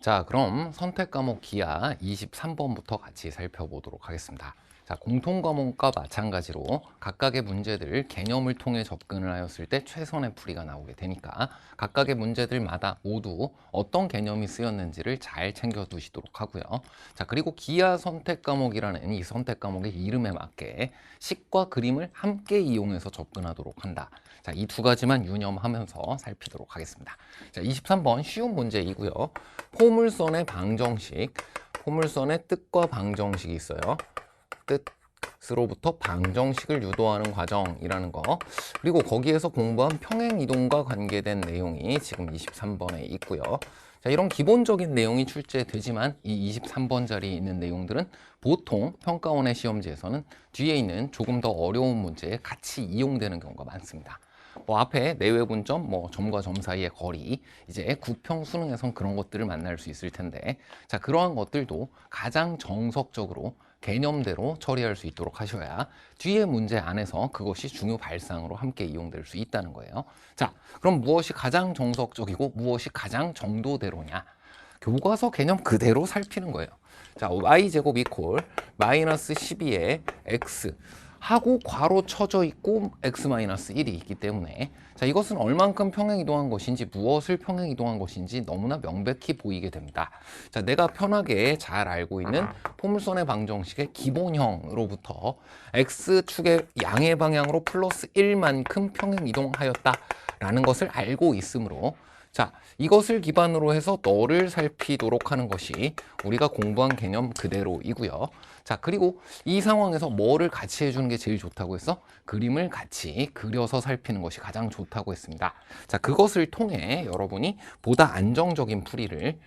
자, 그럼 선택 과목 기하 23번부터 같이 살펴보도록 하겠습니다. 자, 공통 과목과 마찬가지로 각각의 문제들 개념을 통해 접근을 하였을 때 최선의 풀이가 나오게 되니까 각각의 문제들마다 모두 어떤 개념이 쓰였는지를 잘 챙겨두시도록 하고요. 자, 그리고 기하 선택 과목이라는 이 선택 과목의 이름에 맞게 식과 그림을 함께 이용해서 접근하도록 한다. 자, 이 두 가지만 유념하면서 살피도록 하겠습니다. 자, 23번 쉬운 문제이고요. 포물선의 방정식, 포물선의 뜻과 방정식이 있어요. 뜻으로부터 방정식을 유도하는 과정이라는 거, 그리고 거기에서 공부한 평행이동과 관계된 내용이 지금 23번에 있고요. 자, 이런 기본적인 내용이 출제되지만 이 23번 자리에 있는 내용들은 보통 평가원의 시험지에서는 뒤에 있는 조금 더 어려운 문제에 같이 이용되는 경우가 많습니다. 뭐 앞에 내외 분점, 뭐 점과 점 사이의 거리, 이제 구평 수능에선 그런 것들을 만날 수 있을 텐데, 자, 그러한 것들도 가장 정석적으로 개념대로 처리할 수 있도록 하셔야 뒤에 문제 안에서 그것이 중요 발상으로 함께 이용될 수 있다는 거예요. 자, 그럼 무엇이 가장 정석적이고 무엇이 가장 정도대로냐? 교과서 개념 그대로 살피는 거예요. 자, y제곱 이퀄 마이너스 12에 x 하고 괄호 쳐져 있고 x-1이 있기 때문에, 자, 이것은 얼만큼 평행이동한 것인지 무엇을 평행이동한 것인지 너무나 명백히 보이게 됩니다. 자, 내가 편하게 잘 알고 있는 포물선의 방정식의 기본형으로부터 x축의 양의 방향으로 플러스 1만큼 평행이동하였다라는 것을 알고 있으므로, 자, 이것을 기반으로 해서 너를 살피도록 하는 것이 우리가 공부한 개념 그대로이고요. 자, 그리고 이 상황에서 뭐를 같이 해주는 게 제일 좋다고 해서 그림을 같이 그려서 살피는 것이 가장 좋다고 했습니다. 자, 그것을 통해 여러분이 보다 안정적인 풀이를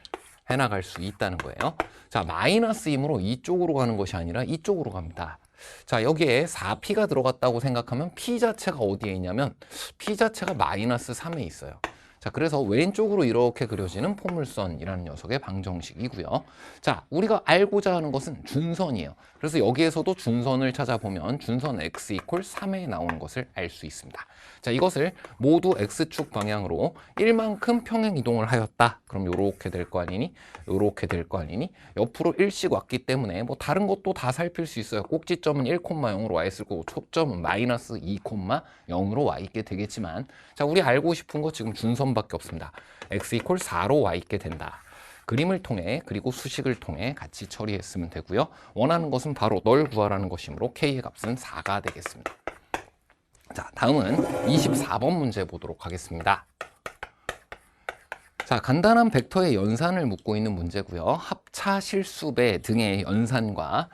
해나갈 수 있다는 거예요. 자, 마이너스이므로 이쪽으로 가는 것이 아니라 이쪽으로 갑니다. 자, 여기에 4p가 들어갔다고 생각하면 p 자체가 어디에 있냐면 p 자체가 마이너스 3에 있어요. 자, 그래서 왼쪽으로 이렇게 그려지는 포물선이라는 녀석의 방정식이고요. 자, 우리가 알고자 하는 것은 준선이에요. 그래서 여기에서도 준선을 찾아보면 준선 x 이퀄 3에 나오는 것을 알 수 있습니다. 자, 이것을 모두 x축 방향으로 1만큼 평행 이동을 하였다. 그럼 요렇게 될 거 아니니? 요렇게 될 거 아니니? 옆으로 1씩 왔기 때문에 뭐 다른 것도 다 살필 수 있어요. 꼭지점은 1,0으로 와 있을 거고 초점은 마이너스 2,0으로 와 있게 되겠지만, 자, 우리 알고 싶은 거 지금 준선밖에 없습니다. x 이퀄 4로 와 있게 된다. 그림을 통해 그리고 수식을 통해 같이 처리했으면 되고요. 원하는 것은 바로 널 구하라는 것이므로 k의 값은 4가 되겠습니다. 자, 다음은 24번 문제 보도록 하겠습니다. 자, 간단한 벡터의 연산을 묻고 있는 문제고요. 합차, 실수배 등의 연산과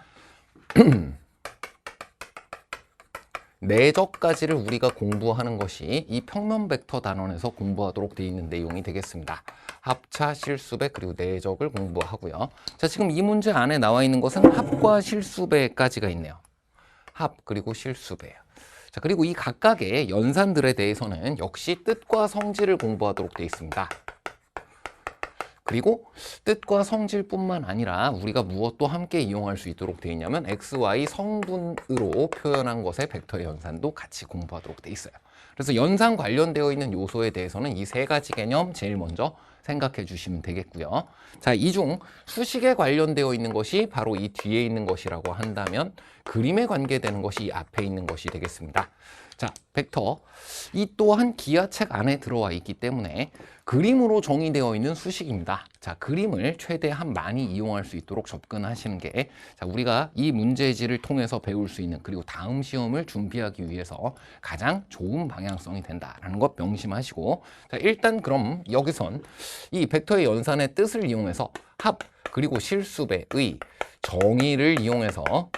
내적까지를 우리가 공부하는 것이 이 평면 벡터 단원에서 공부하도록 되어 있는 내용이 되겠습니다. 합차, 실수배, 그리고 내적을 공부하고요. 자, 지금 이 문제 안에 나와 있는 것은 합과 실수배까지가 있네요. 합, 그리고 실수배예요. 자, 그리고 이 각각의 연산들에 대해서는 역시 뜻과 성질을 공부하도록 되어 있습니다. 그리고 뜻과 성질뿐만 아니라 우리가 무엇도 함께 이용할 수 있도록 되어 있냐면 x, y 성분으로 표현한 것의 벡터의 연산도 같이 공부하도록 되어 있어요. 그래서 연산 관련되어 있는 요소에 대해서는 이 세 가지 개념 제일 먼저 생각해 주시면 되겠고요. 자, 이 중 수식에 관련되어 있는 것이 바로 이 뒤에 있는 것이라고 한다면 그림에 관계되는 것이 이 앞에 있는 것이 되겠습니다. 자, 벡터. 이 또한 기하책 안에 들어와 있기 때문에 그림으로 정의되어 있는 수식입니다. 자, 그림을 최대한 많이 이용할 수 있도록 접근하시는 게, 자, 우리가 이 문제지를 통해서 배울 수 있는, 그리고 다음 시험을 준비하기 위해서 가장 좋은 방향성이 된다라는 것 명심하시고, 자, 일단 그럼 여기선 이 벡터의 연산의 뜻을 이용해서 합, 그리고 실수배의 정의를 이용해서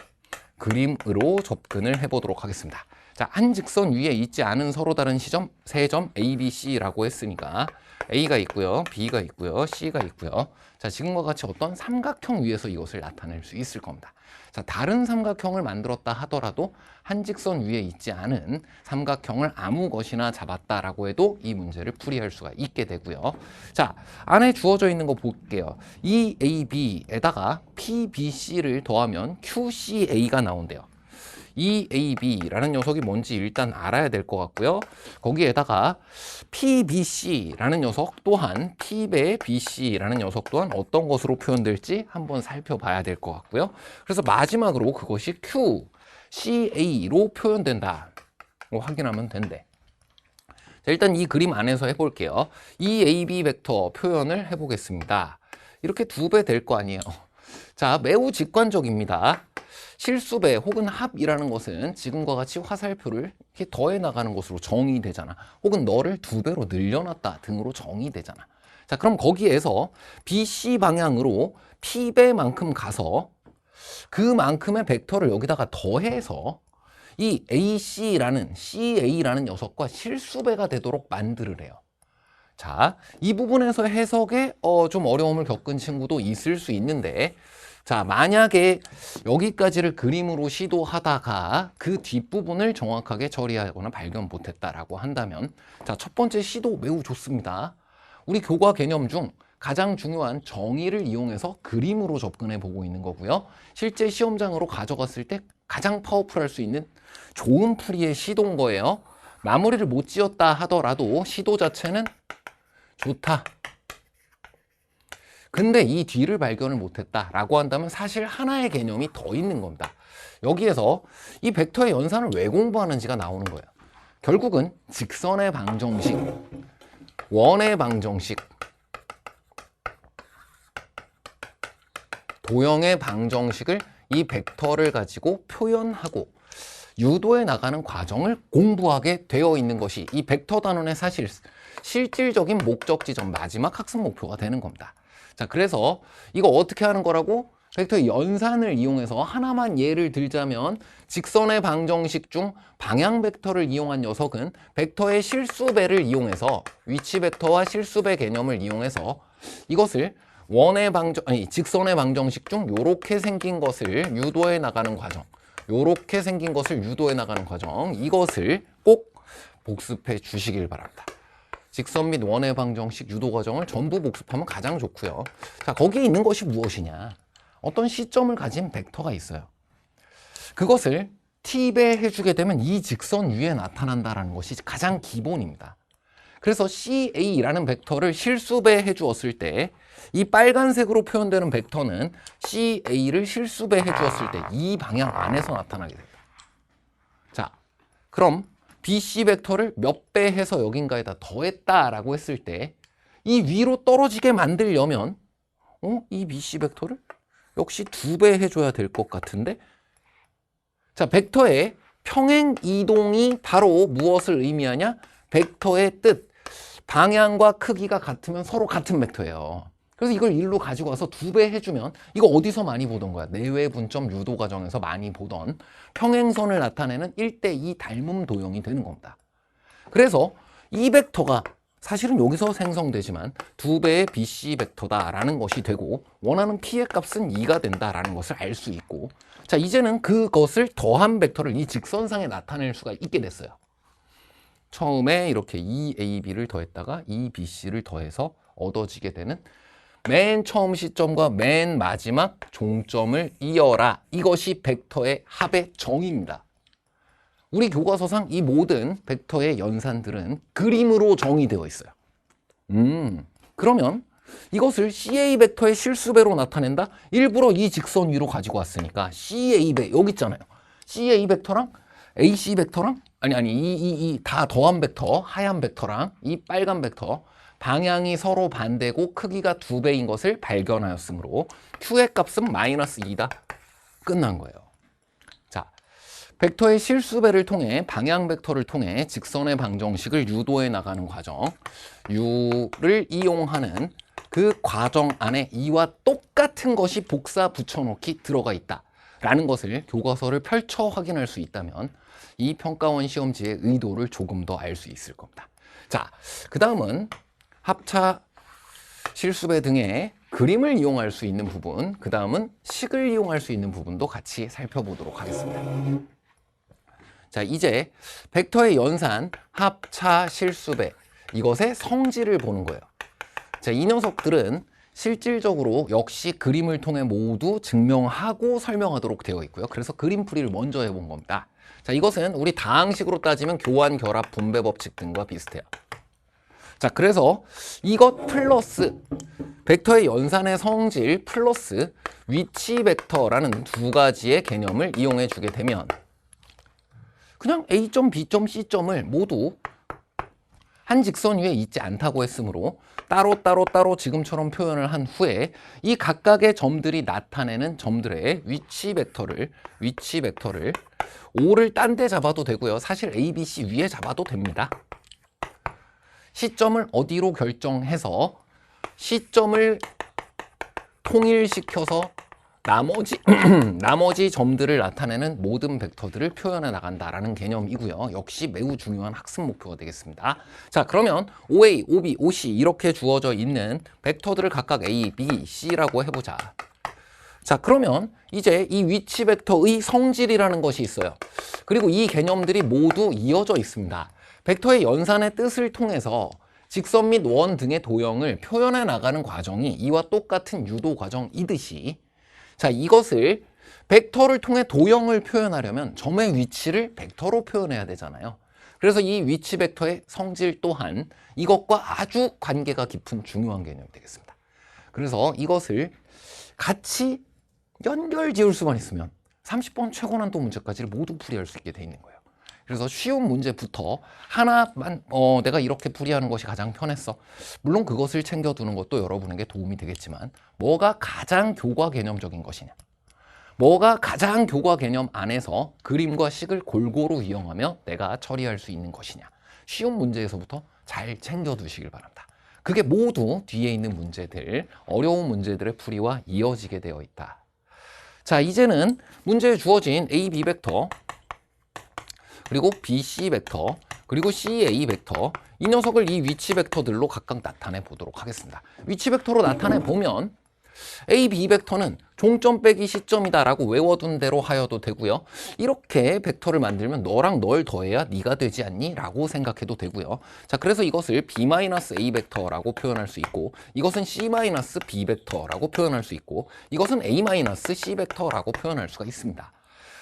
그림으로 접근을 해보도록 하겠습니다. 자, 한 직선 위에 있지 않은 서로 다른 시점 세 점 A, B, C라고 했으니까 A가 있고요, B가 있고요, C가 있고요. 자, 지금과 같이 어떤 삼각형 위에서 이것을 나타낼 수 있을 겁니다. 자, 다른 삼각형을 만들었다 하더라도 한 직선 위에 있지 않은 삼각형을 아무 것이나 잡았다라고 해도 이 문제를 풀이할 수가 있게 되고요. 자, 안에 주어져 있는 거 볼게요. EAB에다가 PBC를 더하면 QCA가 나온대요. EAB라는 녀석이 뭔지 일단 알아야 될 것 같고요. 거기에다가 PBC라는 녀석 또한 P배 BC라는 녀석 또한 어떤 것으로 표현될지 한번 살펴봐야 될 것 같고요. 그래서 마지막으로 그것이 QCA로 표현된다. 확인하면 된대. 자, 일단 이 그림 안에서 해볼게요. EAB 벡터 표현을 해보겠습니다. 이렇게 2배 될 거 아니에요. 자, 매우 직관적입니다. 실수배 혹은 합이라는 것은 지금과 같이 화살표를 이렇게 더해 나가는 것으로 정의되잖아. 혹은 너를 2배로 늘려놨다 등으로 정의되잖아. 자, 그럼 거기에서 BC 방향으로 P배만큼 가서 그만큼의 벡터를 여기다가 더해서 이 AC라는 CA라는 녀석과 실수배가 되도록 만들으래요. 자, 이 부분에서 해석에 좀 어려움을 겪은 친구도 있을 수 있는데, 자, 만약에 여기까지를 그림으로 시도하다가 그 뒷부분을 정확하게 처리하거나 발견 못했다라고 한다면, 자, 첫 번째 시도 매우 좋습니다. 우리 교과 개념 중 가장 중요한 정의를 이용해서 그림으로 접근해 보고 있는 거고요. 실제 시험장으로 가져갔을 때 가장 파워풀할 수 있는 좋은 풀이의 시도인 거예요. 마무리를 못 지었다 하더라도 시도 자체는 좋다. 근데 이 뒤를 발견을 못했다라고 한다면 사실 하나의 개념이 더 있는 겁니다. 여기에서 이 벡터의 연산을 왜 공부하는지가 나오는 거예요. 결국은 직선의 방정식, 원의 방정식, 도형의 방정식을 이 벡터를 가지고 표현하고 유도해 나가는 과정을 공부하게 되어 있는 것이 이 벡터 단원의 사실 실질적인 목적 지점 마지막 학습 목표가 되는 겁니다. 자, 그래서 이거 어떻게 하는 거라고? 벡터의 연산을 이용해서 하나만 예를 들자면 직선의 방정식 중 방향 벡터를 이용한 녀석은 벡터의 실수배를 이용해서 위치 벡터와 실수배 개념을 이용해서 이것을 직선의 방정식 중 요렇게 생긴 것을 유도해 나가는 과정, 요렇게 생긴 것을 유도해 나가는 과정, 이것을 꼭 복습해 주시길 바랍니다. 직선 및 원의 방정식 유도 과정을 전부 복습하면 가장 좋고요. 자, 거기에 있는 것이 무엇이냐? 어떤 시점을 가진 벡터가 있어요. 그것을 T배 해주게 되면 이 직선 위에 나타난다는 것이 가장 기본입니다. 그래서 CA라는 벡터를 실수배 해주었을 때 이 빨간색으로 표현되는 벡터는 CA를 실수배 해주었을 때 이 방향 안에서 나타나게 됩니다. 자, 그럼 BC 벡터를 몇 배 해서 여긴가에다 더했다라고 했을 때 이 위로 떨어지게 만들려면 이 BC 벡터를 역시 2배 해줘야 될 것 같은데, 자, 벡터의 평행 이동이 바로 무엇을 의미하냐? 벡터의 뜻, 방향과 크기가 같으면 서로 같은 벡터예요. 그래서 이걸 일로 가지고 와서 2배 해주면 이거 어디서 많이 보던 거야? 내외 분점 유도 과정에서 많이 보던 평행선을 나타내는 1:2 닮음 도형이 되는 겁니다. 그래서 이 벡터가 사실은 여기서 생성되지만 2배의 BC 벡터다라는 것이 되고 원하는 P의 값은 2가 된다라는 것을 알 수 있고, 자, 이제는 그것을 더한 벡터를 이 직선상에 나타낼 수가 있게 됐어요. 처음에 이렇게 EAB를 더했다가 EBC를 더해서 얻어지게 되는 맨 처음 시점과 맨 마지막 종점을 이어라. 이것이 벡터의 합의 정의입니다. 우리 교과서상 이 모든 벡터의 연산들은 그림으로 정의되어 있어요. 그러면 이것을 CA 벡터의 실수배로 나타낸다? 일부러 이 직선 위로 가지고 왔으니까 CA배 여기 있잖아요. CA 벡터랑 AC 벡터랑 이 다 더한 벡터, 하얀 벡터랑 이 빨간 벡터 방향이 서로 반대고 크기가 2배인 것을 발견하였으므로 Q의 값은 -2다. 끝난 거예요. 자, 벡터의 실수배를 통해 방향 벡터를 통해 직선의 방정식을 유도해 나가는 과정, U를 이용하는 그 과정 안에 이와 똑같은 것이 복사 붙여넣기 들어가 있다 라는 것을 교과서를 펼쳐 확인할 수 있다면 이 평가원 시험지의 의도를 조금 더 알 수 있을 겁니다. 자, 그 다음은 합차, 실수배 등의 그림을 이용할 수 있는 부분, 그 다음은 식을 이용할 수 있는 부분도 같이 살펴보도록 하겠습니다. 자, 이제 벡터의 연산, 합차, 실수배 이것의 성질을 보는 거예요. 자, 이 녀석들은 실질적으로 역시 그림을 통해 모두 증명하고 설명하도록 되어 있고요. 그래서 그림풀이를 먼저 해본 겁니다. 자, 이것은 우리 다항식으로 따지면 교환, 결합, 분배 법칙 등과 비슷해요. 자, 그래서 이것 플러스 벡터의 연산의 성질 플러스 위치 벡터라는 두 가지의 개념을 이용해 주게 되면 그냥 A점, B점, C점을 모두 한 직선 위에 있지 않다고 했으므로 따로 지금처럼 표현을 한 후에 이 각각의 점들이 나타내는 점들의 위치 벡터를 O를 딴 데 잡아도 되고요. 사실 A, B, C 위에 잡아도 됩니다. C점을 어디로 결정해서 C점을 통일시켜서 나머지 점들을 나타내는 모든 벡터들을 표현해 나간다라는 개념이고요. 역시 매우 중요한 학습 목표가 되겠습니다. 자, 그러면 OA, OB, OC 이렇게 주어져 있는 벡터들을 각각 A, B, C라고 해보자. 자, 그러면 이제 이 위치 벡터의 성질이라는 것이 있어요. 그리고 이 개념들이 모두 이어져 있습니다. 벡터의 연산의 뜻을 통해서 직선 및 원 등의 도형을 표현해 나가는 과정이 이와 똑같은 유도 과정이듯이 자, 이것을 벡터를 통해 도형을 표현하려면 점의 위치를 벡터로 표현해야 되잖아요. 그래서 이 위치 벡터의 성질 또한 이것과 아주 관계가 깊은 중요한 개념이 되겠습니다. 그래서 이것을 같이 연결 지을 수만 있으면 30번 최고난도 문제까지를 모두 풀이할 수 있게 돼 있는 거예요. 그래서 쉬운 문제부터 하나만 내가 이렇게 풀이하는 것이 가장 편했어. 물론 그것을 챙겨두는 것도 여러분에게 도움이 되겠지만 뭐가 가장 교과 개념적인 것이냐, 뭐가 가장 교과 개념 안에서 그림과 식을 골고루 이용하며 내가 처리할 수 있는 것이냐, 쉬운 문제에서부터 잘 챙겨두시길 바랍니다. 그게 모두 뒤에 있는 문제들, 어려운 문제들의 풀이와 이어지게 되어 있다. 자, 이제는 문제에 주어진 A, B 벡터 그리고 BC 벡터, 그리고 CA 벡터, 이 녀석을 이 위치 벡터들로 각각 나타내 보도록 하겠습니다. 위치 벡터로 나타내 보면 A, B 벡터는 종점 빼기 C점이다 라고 외워둔 대로 하여도 되고요. 이렇게 벡터를 만들면 너랑 널 더해야 네가 되지 않니? 라고 생각해도 되고요. 자, 그래서 이것을 B-A 벡터라고 표현할 수 있고, 이것은 C-B 벡터라고 표현할 수 있고, 이것은 A-C 벡터라고 표현할 수가 있습니다.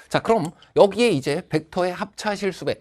자, 그럼 여기에 이제 벡터의 합차 실수배의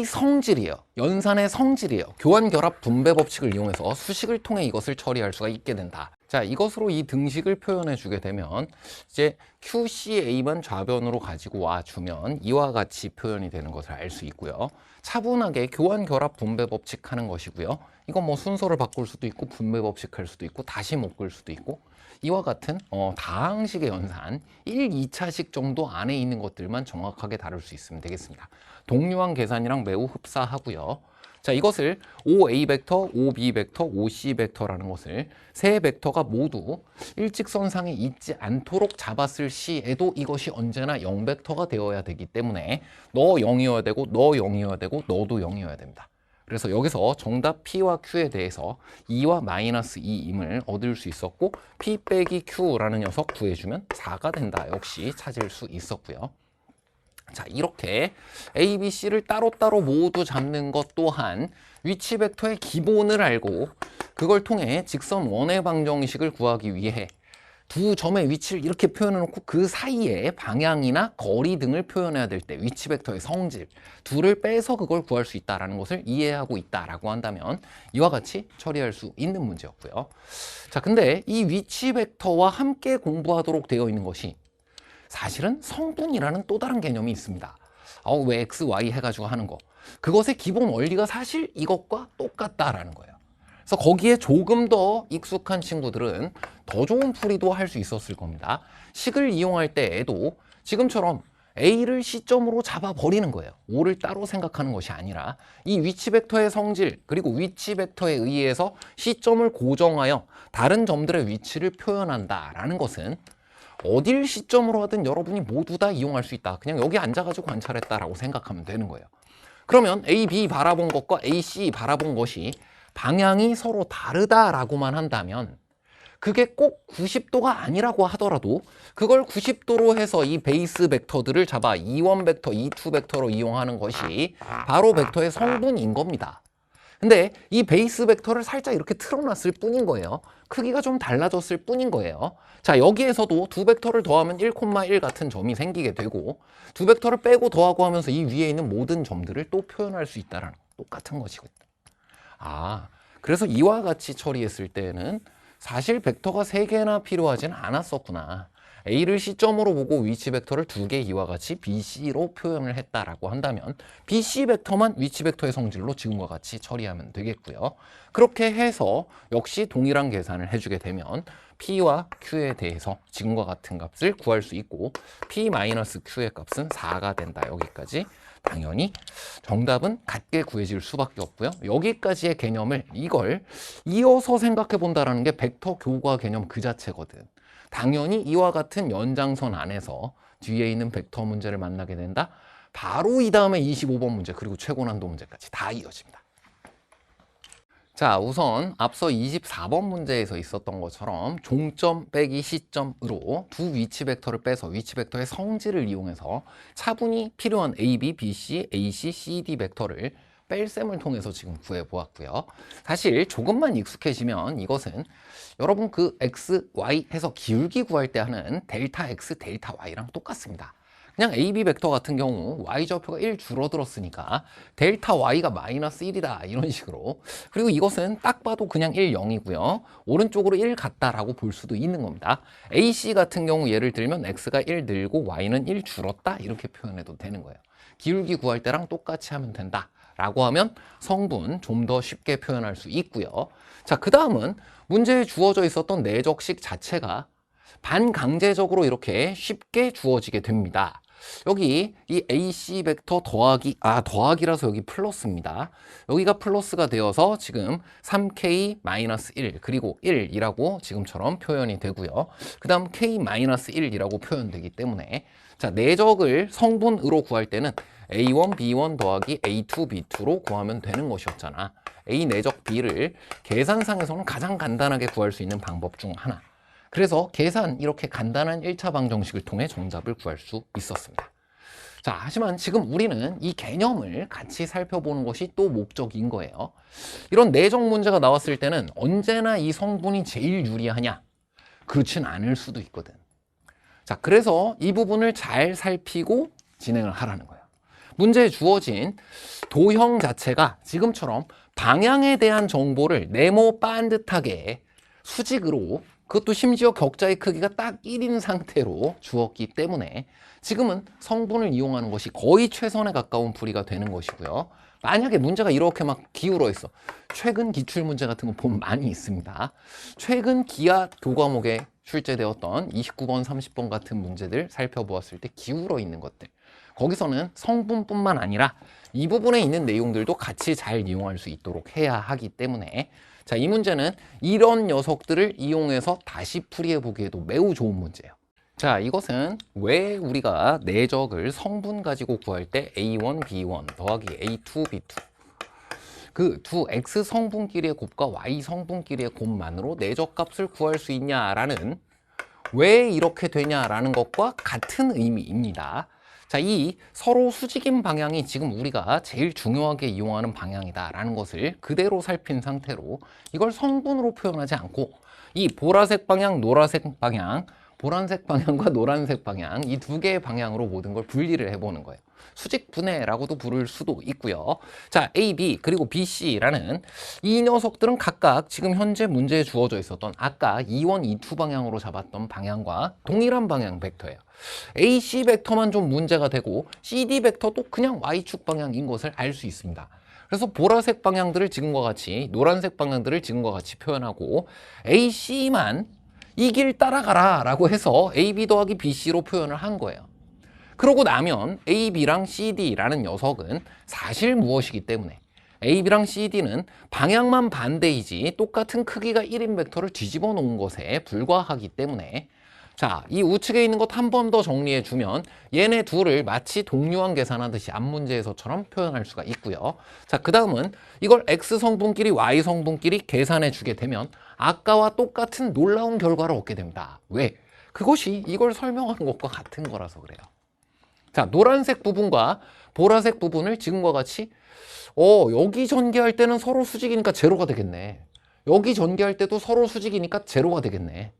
성질이에요. 연산의 성질이에요. 교환, 결합, 분배 법칙을 이용해서 수식을 통해 이것을 처리할 수가 있게 된다. 자, 이것으로 이 등식을 표현해 주게 되면 이제 QCA만 좌변으로 가지고 와주면 이와 같이 표현이 되는 것을 알 수 있고요. 차분하게 교환, 결합, 분배 법칙 하는 것이고요. 이건 뭐 순서를 바꿀 수도 있고 분배 법칙 할 수도 있고 다시 묶을 수도 있고 이와 같은 다항식의 연산 1, 2차식 정도 안에 있는 것들만 정확하게 다룰 수 있으면 되겠습니다. 동류한 계산이랑 매우 흡사하고요. 자, 이것을 OA 벡터, OB 벡터, OC 벡터라는 것을 세 벡터가 모두 일직선상에 있지 않도록 잡았을 시에도 이것이 언제나 0벡터가 되어야 되기 때문에 너 0이어야 되고 너 0이어야 되고 너도 0이어야 됩니다. 그래서 여기서 정답 P와 Q에 대해서 2와 마이너스 2임을 얻을 수 있었고 P 빼기 Q라는 녀석 구해주면 4가 된다. 역시 찾을 수 있었고요. 자, 이렇게 A, B, C를 따로따로 모두 잡는 것 또한 위치 벡터의 기본을 알고 그걸 통해 직선 원의 방정식을 구하기 위해 두 점의 위치를 이렇게 표현해 놓고 그 사이에 방향이나 거리 등을 표현해야 될 때 위치 벡터의 성질 둘을 빼서 그걸 구할 수 있다는 것을 이해하고 있다라고 한다면 이와 같이 처리할 수 있는 문제였고요. 자, 근데 이 위치 벡터와 함께 공부하도록 되어 있는 것이 사실은 성분이라는 또 다른 개념이 있습니다. 왜 X, Y 해가지고 하는 거. 그것의 기본 원리가 사실 이것과 똑같다라는 거예요. 그래서 거기에 조금 더 익숙한 친구들은 더 좋은 풀이도 할 수 있었을 겁니다. 식을 이용할 때에도 지금처럼 A를 C점으로 잡아버리는 거예요. O를 따로 생각하는 것이 아니라 이 위치 벡터의 성질 그리고 위치 벡터에 의해서 C점을 고정하여 다른 점들의 위치를 표현한다라는 것은 어딜 시점으로 하든 여러분이 모두 다 이용할 수 있다. 그냥 여기 앉아가지고 관찰했다라고 생각하면 되는 거예요. 그러면 A, B 바라본 것과 A, C 바라본 것이 방향이 서로 다르다라고만 한다면 그게 꼭 90도가 아니라고 하더라도 그걸 90도로 해서 이 베이스 벡터들을 잡아 E1 벡터, E2 벡터로 이용하는 것이 바로 벡터의 성분인 겁니다. 근데 이 베이스 벡터를 살짝 이렇게 틀어놨을 뿐인 거예요. 크기가 좀 달라졌을 뿐인 거예요. 자, 여기에서도 두 벡터를 더하면 1,1 같은 점이 생기게 되고 두 벡터를 빼고 더하고 하면서 이 위에 있는 모든 점들을 또 표현할 수 있다는 똑같은 것이거든요. 아, 그래서 이와 같이 처리했을 때는 사실 벡터가 3개나 필요하진 않았었구나. A를 C점으로 보고 위치 벡터를 2개 이와 같이 BC로 표현을 했다라고 한다면 BC 벡터만 위치 벡터의 성질로 지금과 같이 처리하면 되겠고요. 그렇게 해서 역시 동일한 계산을 해주게 되면 P와 Q에 대해서 지금과 같은 값을 구할 수 있고 P-Q의 값은 4가 된다. 여기까지. 당연히 정답은 같게 구해질 수밖에 없고요. 여기까지의 개념을 이걸 이어서 생각해 본다는 게 벡터 교과 개념 그 자체거든. 당연히 이와 같은 연장선 안에서 뒤에 있는 벡터 문제를 만나게 된다. 바로 이 다음에 25번 문제 그리고 최고난도 문제까지 다 이어집니다. 자, 우선 앞서 24번 문제에서 있었던 것처럼 종점 빼기 시점으로 두 위치 벡터를 빼서 위치 벡터의 성질을 이용해서 차분히 필요한 A, B, B, C, A, C, C, D 벡터를 뺄셈을 통해서 지금 구해보았고요. 사실 조금만 익숙해지면 이것은 여러분 그 X, Y 해서 기울기 구할 때 하는 델타 X, 델타 Y랑 똑같습니다. 그냥 AB 벡터 같은 경우 Y좌표가 1 줄어들었으니까 델타 Y가 마이너스 1이다 이런 식으로. 그리고 이것은 딱 봐도 그냥 1, 0이고요. 오른쪽으로 1 같다라고 볼 수도 있는 겁니다. AC 같은 경우 예를 들면 X가 1 늘고 Y는 1 줄었다 이렇게 표현해도 되는 거예요. 기울기 구할 때랑 똑같이 하면 된다 라고 하면 성분 좀 더 쉽게 표현할 수 있고요. 자, 그 다음은 문제에 주어져 있었던 내적식 자체가 반강제적으로 이렇게 쉽게 주어지게 됩니다. 여기 이 AC 벡터 더하기라서 여기 플러스입니다. 여기가 플러스가 되어서 지금 3K-1 그리고 1이라고 지금처럼 표현이 되고요. 그 다음 K-1이라고 표현되기 때문에 자, 내적을 성분으로 구할 때는 A1, B1 더하기 A2, B2로 구하면 되는 것이었잖아. A 내적 B를 계산상에서는 가장 간단하게 구할 수 있는 방법 중 하나. 그래서 계산 이렇게 간단한 1차 방정식을 통해 정답을 구할 수 있었습니다. 자, 하지만 지금 우리는 이 개념을 같이 살펴보는 것이 또 목적인 거예요. 이런 내적 문제가 나왔을 때는 언제나 이 성분이 제일 유리하냐? 그렇진 않을 수도 있거든. 자, 그래서 이 부분을 잘 살피고 진행을 하라는 거예요. 문제에 주어진 도형 자체가 지금처럼 방향에 대한 정보를 네모 반듯하게 수직으로 그것도 심지어 격자의 크기가 딱 1인 상태로 주었기 때문에 지금은 성분을 이용하는 것이 거의 최선에 가까운 풀이가 되는 것이고요. 만약에 문제가 이렇게 막 기울어 있어. 최근 기출 문제 같은 거 보면 많이 있습니다. 최근 기하 교과목에 출제되었던 29번, 30번 같은 문제들 살펴보았을 때 기울어 있는 것들. 거기서는 성분뿐만 아니라 이 부분에 있는 내용들도 같이 잘 이용할 수 있도록 해야 하기 때문에 자, 이 문제는 이런 녀석들을 이용해서 다시 풀이해 보기에도 매우 좋은 문제예요. 자, 이것은 왜 우리가 내적을 성분 가지고 구할 때 A1, B1 더하기 A2, B2 그 두 X 성분끼리의 곱과 Y 성분끼리의 곱만으로 내적 값을 구할 수 있냐라는 왜 이렇게 되냐라는 것과 같은 의미입니다. 자, 이 서로 수직인 방향이 지금 우리가 제일 중요하게 이용하는 방향이다라는 것을 그대로 살핀 상태로 이걸 성분으로 표현하지 않고 이 보라색 방향, 노란색 방향, 보라색 방향과 노란색 방향 이 두 개의 방향으로 모든 걸 분리를 해보는 거예요. 수직 분해라고도 부를 수도 있고요. 자, A, B 그리고 B, C라는 이 녀석들은 각각 지금 현재 문제에 주어져 있었던 아까 E1, E2 방향으로 잡았던 방향과 동일한 방향 벡터예요. AC 벡터만 좀 문제가 되고 CD 벡터도 그냥 Y축 방향인 것을 알 수 있습니다. 그래서 보라색 방향들을 지금과 같이 노란색 방향들을 지금과 같이 표현하고 AC만 이 길 따라가라 라고 해서 AB 더하기 BC로 표현을 한 거예요. 그러고 나면 AB랑 CD라는 녀석은 사실 무엇이기 때문에 AB랑 CD는 방향만 반대이지 똑같은 크기가 1인 벡터를 뒤집어 놓은 것에 불과하기 때문에 자, 이 우측에 있는 것 한 번 더 정리해 주면 얘네 둘을 마치 동류항 계산하듯이 앞 문제에서처럼 표현할 수가 있고요. 자, 그 다음은 이걸 X 성분끼리 Y 성분끼리 계산해 주게 되면 아까와 똑같은 놀라운 결과를 얻게 됩니다. 왜? 그것이 이걸 설명하는 것과 같은 거라서 그래요. 자, 노란색 부분과 보라색 부분을 지금과 같이 여기 전개할 때는 서로 수직이니까 제로가 되겠네. 여기 전개할 때도 서로 수직이니까 제로가 되겠네.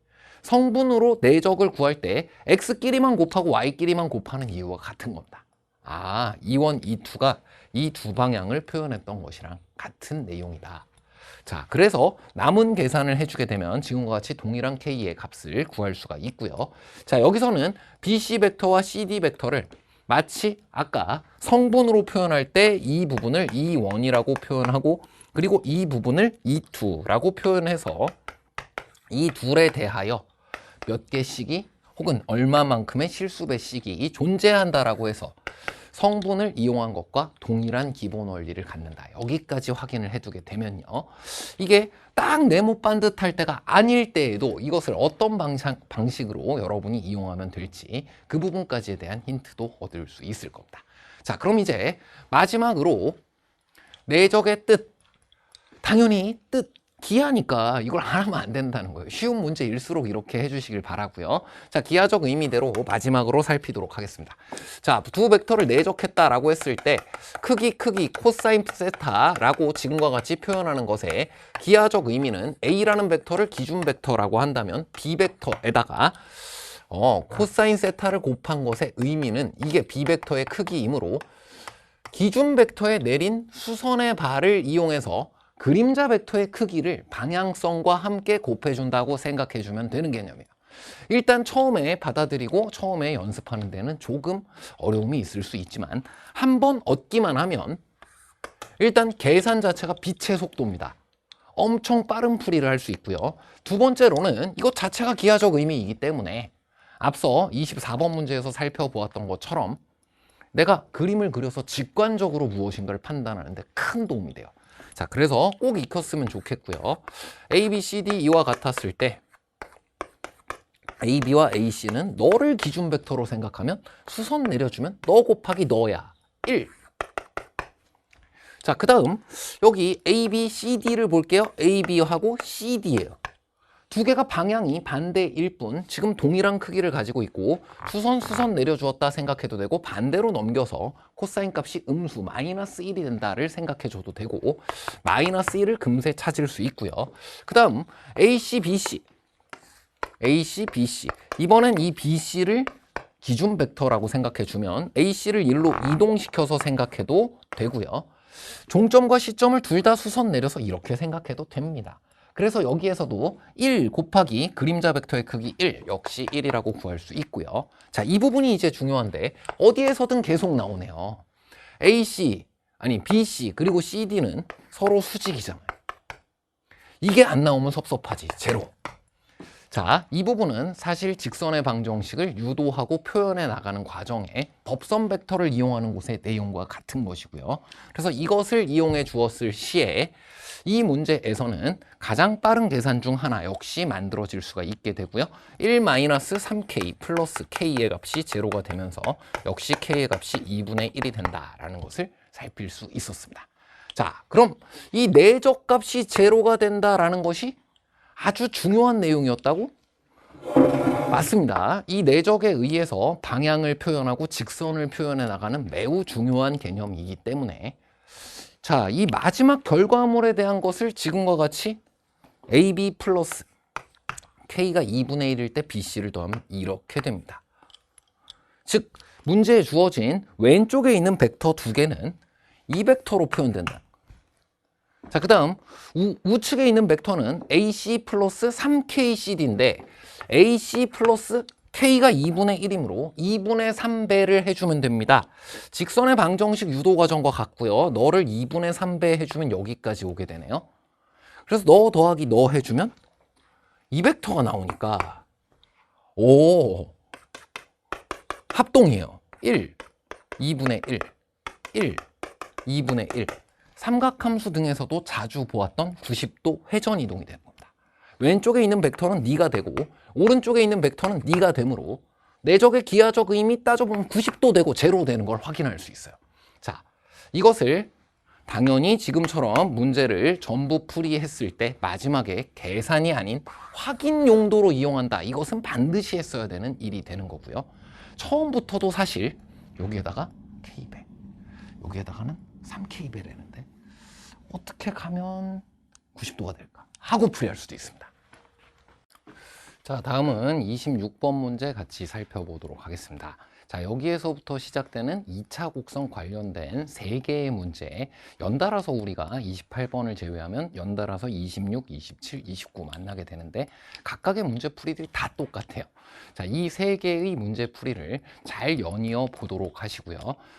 성분으로 내적을 구할 때 x끼리만 곱하고 y끼리만 곱하는 이유와 같은 겁니다. 아, E1, E2가 이 두 방향을 표현했던 것이랑 같은 내용이다. 자, 그래서 남은 계산을 해주게 되면 지금과 같이 동일한 K의 값을 구할 수가 있고요. 자, 여기서는 BC 벡터와 CD 벡터를 마치 아까 성분으로 표현할 때 이 부분을 E1이라고 표현하고 그리고 이 부분을 E2라고 표현해서 이 둘에 대하여 몇 개씩이 혹은 얼마만큼의 실수배씩이 존재한다라고 해서 성분을 이용한 것과 동일한 기본 원리를 갖는다. 여기까지 확인을 해두게 되면요. 이게 딱 네모 반듯할 때가 아닐 때에도 이것을 어떤 방식으로 여러분이 이용하면 될지 그 부분까지에 대한 힌트도 얻을 수 있을 겁니다. 자, 그럼 이제 마지막으로 내적의 뜻. 당연히 뜻. 기하니까 이걸 안 하면 안 된다는 거예요. 쉬운 문제일수록 이렇게 해주시길 바라고요. 자, 기하적 의미대로 마지막으로 살피도록 하겠습니다. 자, 두 벡터를 내적했다라고 했을 때 크기, 코사인 세타라고 지금과 같이 표현하는 것에 기하적 의미는 A라는 벡터를 기준 벡터라고 한다면 B 벡터에다가 코사인 세타를 곱한 것의 의미는 이게 B 벡터의 크기이므로 기준 벡터에 내린 수선의 발을 이용해서 그림자 벡터의 크기를 방향성과 함께 곱해준다고 생각해주면 되는 개념이에요. 일단 처음에 받아들이고 처음에 연습하는 데는 조금 어려움이 있을 수 있지만 한번 얻기만 하면 일단 계산 자체가 빛의 속도입니다. 엄청 빠른 풀이를 할 수 있고요. 두 번째로는 이것 자체가 기하적 의미이기 때문에 앞서 24번 문제에서 살펴보았던 것처럼 내가 그림을 그려서 직관적으로 무엇인가를 판단하는 데 큰 도움이 돼요. 자, 그래서 꼭 익혔으면 좋겠고요. A, B, C, D 이와 같았을 때 A, B와 A, C는 너를 기준 벡터로 생각하면 수선 내려주면 너 곱하기 너야 1. 자, 그 다음 여기 A, B, C, D를 볼게요. A, B하고 C, D예요. 두 개가 방향이 반대일 뿐 지금 동일한 크기를 가지고 있고 수선 내려주었다 생각해도 되고 반대로 넘겨서 코사인 값이 음수 마이너스 1이 된다를 생각해 줘도 되고 마이너스 1을 금세 찾을 수 있고요. 그 다음 AC, BC 이번엔 이 BC를 기준 벡터라고 생각해 주면 AC를 1로 이동시켜서 생각해도 되고요. 종점과 시점을 둘 다 수선 내려서 이렇게 생각해도 됩니다. 그래서 여기에서도 1 곱하기 그림자 벡터의 크기 1 역시 1이라고 구할 수 있고요. 자, 이 부분이 이제 중요한데 어디에서든 계속 나오네요. BC 그리고 CD는 서로 수직이잖아요. 이게 안 나오면 섭섭하지. 제로. 자, 이 부분은 사실 직선의 방정식을 유도하고 표현해 나가는 과정에 법선 벡터를 이용하는 곳의 내용과 같은 것이고요. 그래서 이것을 이용해 주었을 시에 이 문제에서는 가장 빠른 계산 중 하나 역시 만들어질 수가 있게 되고요. 1-3k 플러스 k의 값이 제로가 되면서 역시 k의 값이 2분의 1이 된다라는 것을 살필 수 있었습니다. 자, 그럼 이 내적 값이 제로가 된다라는 것이 아주 중요한 내용이었다고? 맞습니다. 이 내적에 의해서 방향을 표현하고 직선을 표현해 나가는 매우 중요한 개념이기 때문에 자, 이 마지막 결과물에 대한 것을 지금과 같이 AB 플러스 K가 2분의 1일 때 BC를 더하면 이렇게 됩니다. 즉, 문제에 주어진 왼쪽에 있는 벡터 두 개는 이 벡터로 표현된다. 자, 그 다음 우측에 있는 벡터는 AC 플러스 3KCD인데 AC 플러스 K가 2분의 1이므로 2분의 3배를 해주면 됩니다. 직선의 방정식 유도 과정과 같고요. 너를 2분의 3배 해주면 여기까지 오게 되네요. 그래서 너 더하기 너 해주면 이 벡터가 나오니까 합동이에요. 1, 2분의 1, 1, 2분의 1. 삼각함수 등에서도 자주 보았던 90도 회전 이동이 되는 겁니다. 왼쪽에 있는 벡터는 네가 되고 오른쪽에 있는 벡터는 네가 되므로 내적의 기하적 의미 따져보면 90도 되고 제로 되는 걸 확인할 수 있어요. 자, 이것을 당연히 지금처럼 문제를 전부 풀이했을 때 마지막에 계산이 아닌 확인 용도로 이용한다. 이것은 반드시 했어야 되는 일이 되는 거고요. 처음부터도 사실 여기에다가 K배 여기에다가는 3k배라는데 어떻게 가면 90도가 될까 하고 풀이할 수도 있습니다. 자, 다음은 26번 문제 같이 살펴보도록 하겠습니다. 자, 여기에서부터 시작되는 2차 곡선 관련된 3개의 문제, 연달아서 우리가 28번을 제외하면 연달아서 26, 27, 29 만나게 되는데 각각의 문제 풀이들이 다 똑같아요. 자, 이 3개의 문제 풀이를 잘 연이어 보도록 하시고요.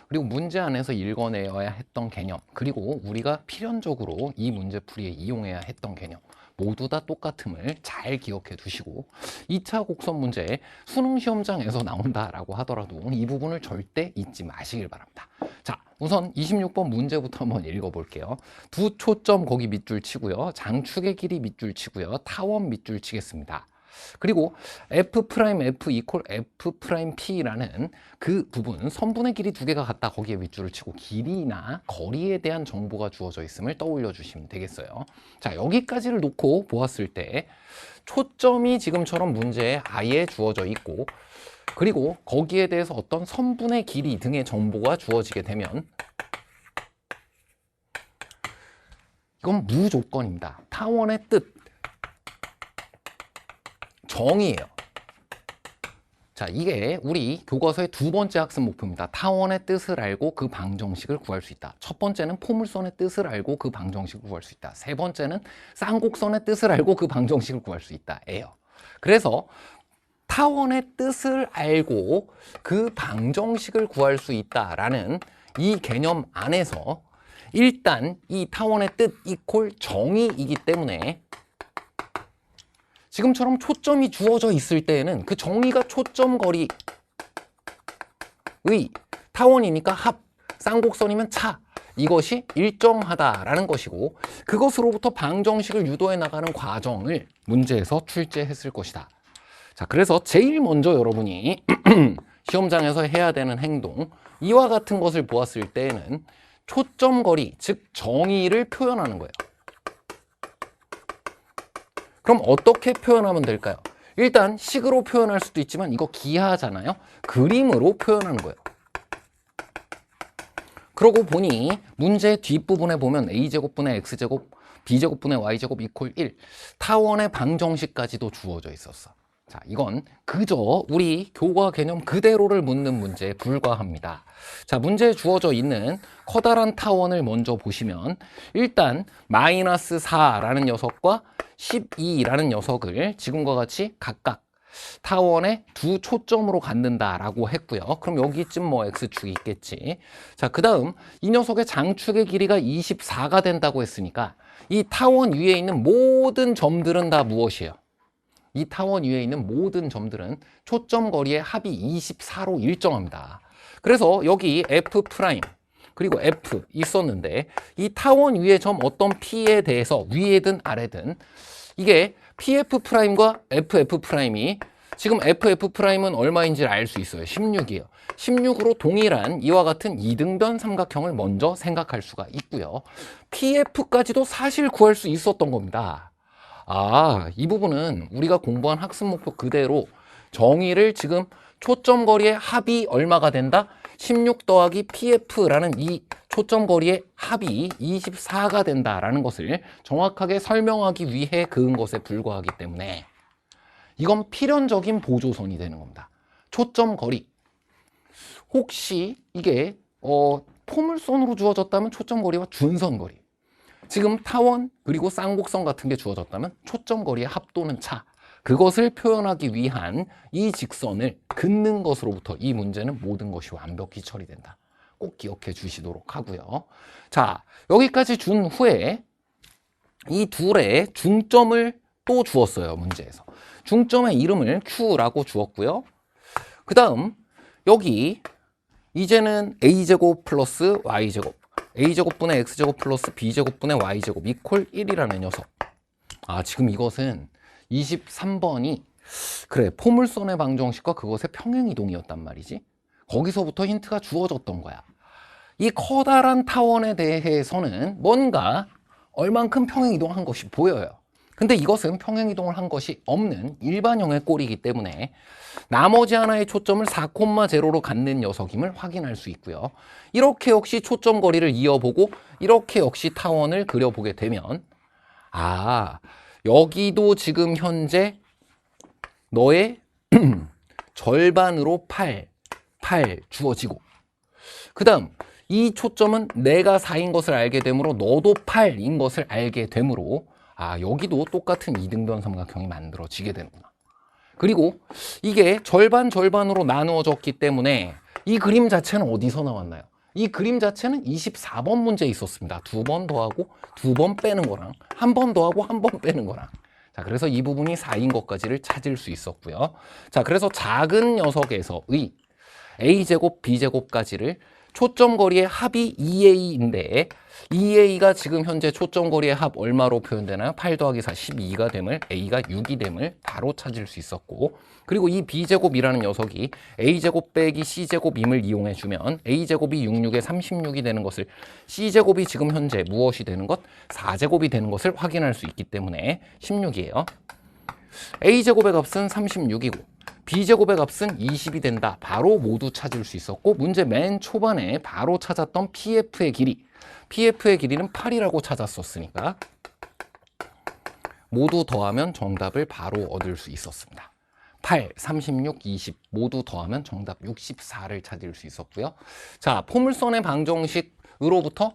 그리고 문제 안에서 읽어내야 했던 개념, 그리고 우리가 필연적으로 이 문제 풀이에 이용해야 했던 개념 모두 다 똑같음을 잘 기억해 두시고 2차 곡선 문제 수능 시험장에서 나온다라고 하더라도 이 부분을 절대 잊지 마시길 바랍니다. 자, 우선 26번 문제부터 한번 읽어볼게요. 두 초점 거기 밑줄 치고요. 장축의 길이 밑줄 치고요. 타원 밑줄 치겠습니다. 그리고 F' F 이퀄 F' P라는 그 부분, 선분의 길이 두 개가 같다 거기에 밑줄을 치고 길이나 거리에 대한 정보가 주어져 있음을 떠올려 주시면 되겠어요. 자, 여기까지를 놓고 보았을 때 초점이 지금처럼 문제에 아예 주어져 있고 그리고 거기에 대해서 어떤 선분의 길이 등의 정보가 주어지게 되면 이건 무조건입니다. 타원의 뜻 정이에요. 자, 이게 우리 교과서의 두 번째 학습 목표입니다. 타원의 뜻을 알고 그 방정식을 구할 수 있다. 첫 번째는 포물선의 뜻을 알고 그 방정식을 구할 수 있다. 세 번째는 쌍곡선의 뜻을 알고 그 방정식을 구할 수 있다. 예요. 그래서 타원의 뜻을 알고 그 방정식을 구할 수 있다라는 이 개념 안에서 일단 이 타원의 뜻 이퀄 정의이기 때문에 지금처럼 초점이 주어져 있을 때에는 그 정의가 초점 거리의 타원이니까 합, 쌍곡선이면 차, 이것이 일정하다라는 것이고 그것으로부터 방정식을 유도해 나가는 과정을 문제에서 출제했을 것이다. 자, 그래서 제일 먼저 여러분이 시험장에서 해야 되는 행동, 이와 같은 것을 보았을 때에는 초점 거리, 즉 정의를 표현하는 거예요. 그럼 어떻게 표현하면 될까요? 일단 식으로 표현할 수도 있지만 이거 기하잖아요. 그림으로 표현하는 거예요. 그러고 보니 문제 뒷부분에 보면 a제곱분의 x제곱, b제곱분의 y제곱 이퀄 1 타원의 방정식까지도 주어져 있었어. 자, 이건 그저 우리 교과 개념 그대로를 묻는 문제에 불과합니다. 자, 문제에 주어져 있는 커다란 타원을 먼저 보시면 일단 마이너스 4라는 녀석과 12라는 녀석을 지금과 같이 각각 타원의 두 초점으로 갖는다라고 했고요. 그럼 여기쯤 뭐 x축이 있겠지. 자, 그 다음 이 녀석의 장축의 길이가 24가 된다고 했으니까 이 타원 위에 있는 모든 점들은 다 무엇이에요? 이 타원 위에 있는 모든 점들은 초점 거리의 합이 24로 일정합니다. 그래서 여기 F' 그리고 F 있었는데 이 타원 위의 점 어떤 P에 대해서 위에든 아래든 이게 PF'과 FF'이 지금 FF'은 얼마인지를 알 수 있어요. 16이에요. 16으로 동일한 이와 같은 이등변 삼각형을 먼저 생각할 수가 있고요. PF까지도 사실 구할 수 있었던 겁니다. 아, 이 부분은 우리가 공부한 학습 목표 그대로 정의를 지금 초점 거리의 합이 얼마가 된다? 16 더하기 PF라는 이 초점 거리의 합이 24가 된다라는 것을 정확하게 설명하기 위해 그은 것에 불과하기 때문에 이건 필연적인 보조선이 되는 겁니다. 초점 거리. 혹시 이게 포물선으로 주어졌다면 초점 거리와 준선 거리. 지금 타원 그리고 쌍곡선 같은 게 주어졌다면 초점 거리의 합 또는 차, 그것을 표현하기 위한 이 직선을 긋는 것으로부터 이 문제는 모든 것이 완벽히 처리된다. 꼭 기억해 주시도록 하고요. 자, 여기까지 준 후에 이 둘의 중점을 또 주었어요. 문제에서 중점의 이름을 Q라고 주었고요. 그 다음 여기 이제는 A제곱 플러스 Y제곱, A제곱분의 X제곱 플러스 B제곱분의 Y제곱 이퀄 1이라는 녀석. 아, 지금 이것은 23번이 그래 포물선의 방정식과 그것의 평행이동이었단 말이지. 거기서부터 힌트가 주어졌던 거야. 이 커다란 타원에 대해서는 뭔가 얼만큼 평행이동한 것이 보여요. 근데 이것은 평행이동을 한 것이 없는 일반형의 꼴이기 때문에 나머지 하나의 초점을 4,0로 갖는 녀석임을 확인할 수 있고요. 이렇게 역시 초점 거리를 이어보고 이렇게 역시 타원을 그려보게 되면 여기도 지금 현재 너의 절반으로 8 주어지고 그 다음 이 초점은 내가 4인 것을 알게 되므로 너도 8인 것을 알게 되므로 여기도 똑같은 이등변 삼각형이 만들어지게 되는구나. 그리고 이게 절반으로 나누어졌기 때문에 이 그림 자체는 어디서 나왔나요? 이 그림 자체는 24번 문제에 있었습니다. 2번 더하고 2번 빼는 거랑 1번 더하고 1번 빼는 거랑. 자, 그래서 이 부분이 4인 것까지를 찾을 수 있었고요. 자, 그래서 작은 녀석에서의 a제곱, b제곱까지를 초점 거리의 합이 2a인데 2a가 지금 현재 초점 거리의 합 얼마로 표현되나요? 8 더하기 4, 12가 됨을 a가 6이 됨을 바로 찾을 수 있었고 그리고 이 b제곱이라는 녀석이 a제곱 빼기 c제곱임을 이용해 주면 a제곱이 66에 36이 되는 것을 c제곱이 지금 현재 무엇이 되는 것? 4제곱이 되는 것을 확인할 수 있기 때문에 16이에요. a제곱의 값은 36이고 b제곱의 값은 20이 된다. 바로 모두 찾을 수 있었고 문제 맨 초반에 바로 찾았던 PF의 길이는 8이라고 찾았었으니까 모두 더하면 정답을 바로 얻을 수 있었습니다. 8, 36, 20 모두 더하면 정답 64를 찾을 수 있었고요. 자, 포물선의 방정식으로부터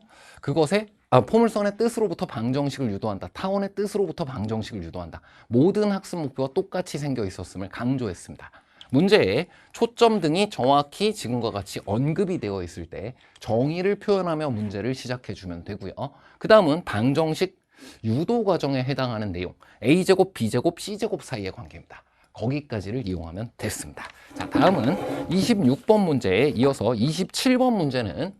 포물선의 뜻으로부터 방정식을 유도한다. 타원의 뜻으로부터 방정식을 유도한다. 모든 학습 목표가 똑같이 생겨 있었음을 강조했습니다. 문제에 초점 등이 정확히 지금과 같이 언급이 되어 있을 때 정의를 표현하며 문제를 시작해 주면 되고요. 그 다음은 방정식 유도 과정에 해당하는 내용 a제곱, b제곱, c제곱 사이의 관계입니다. 거기까지를 이용하면 됐습니다. 자, 다음은 26번 문제에 이어서 27번 문제는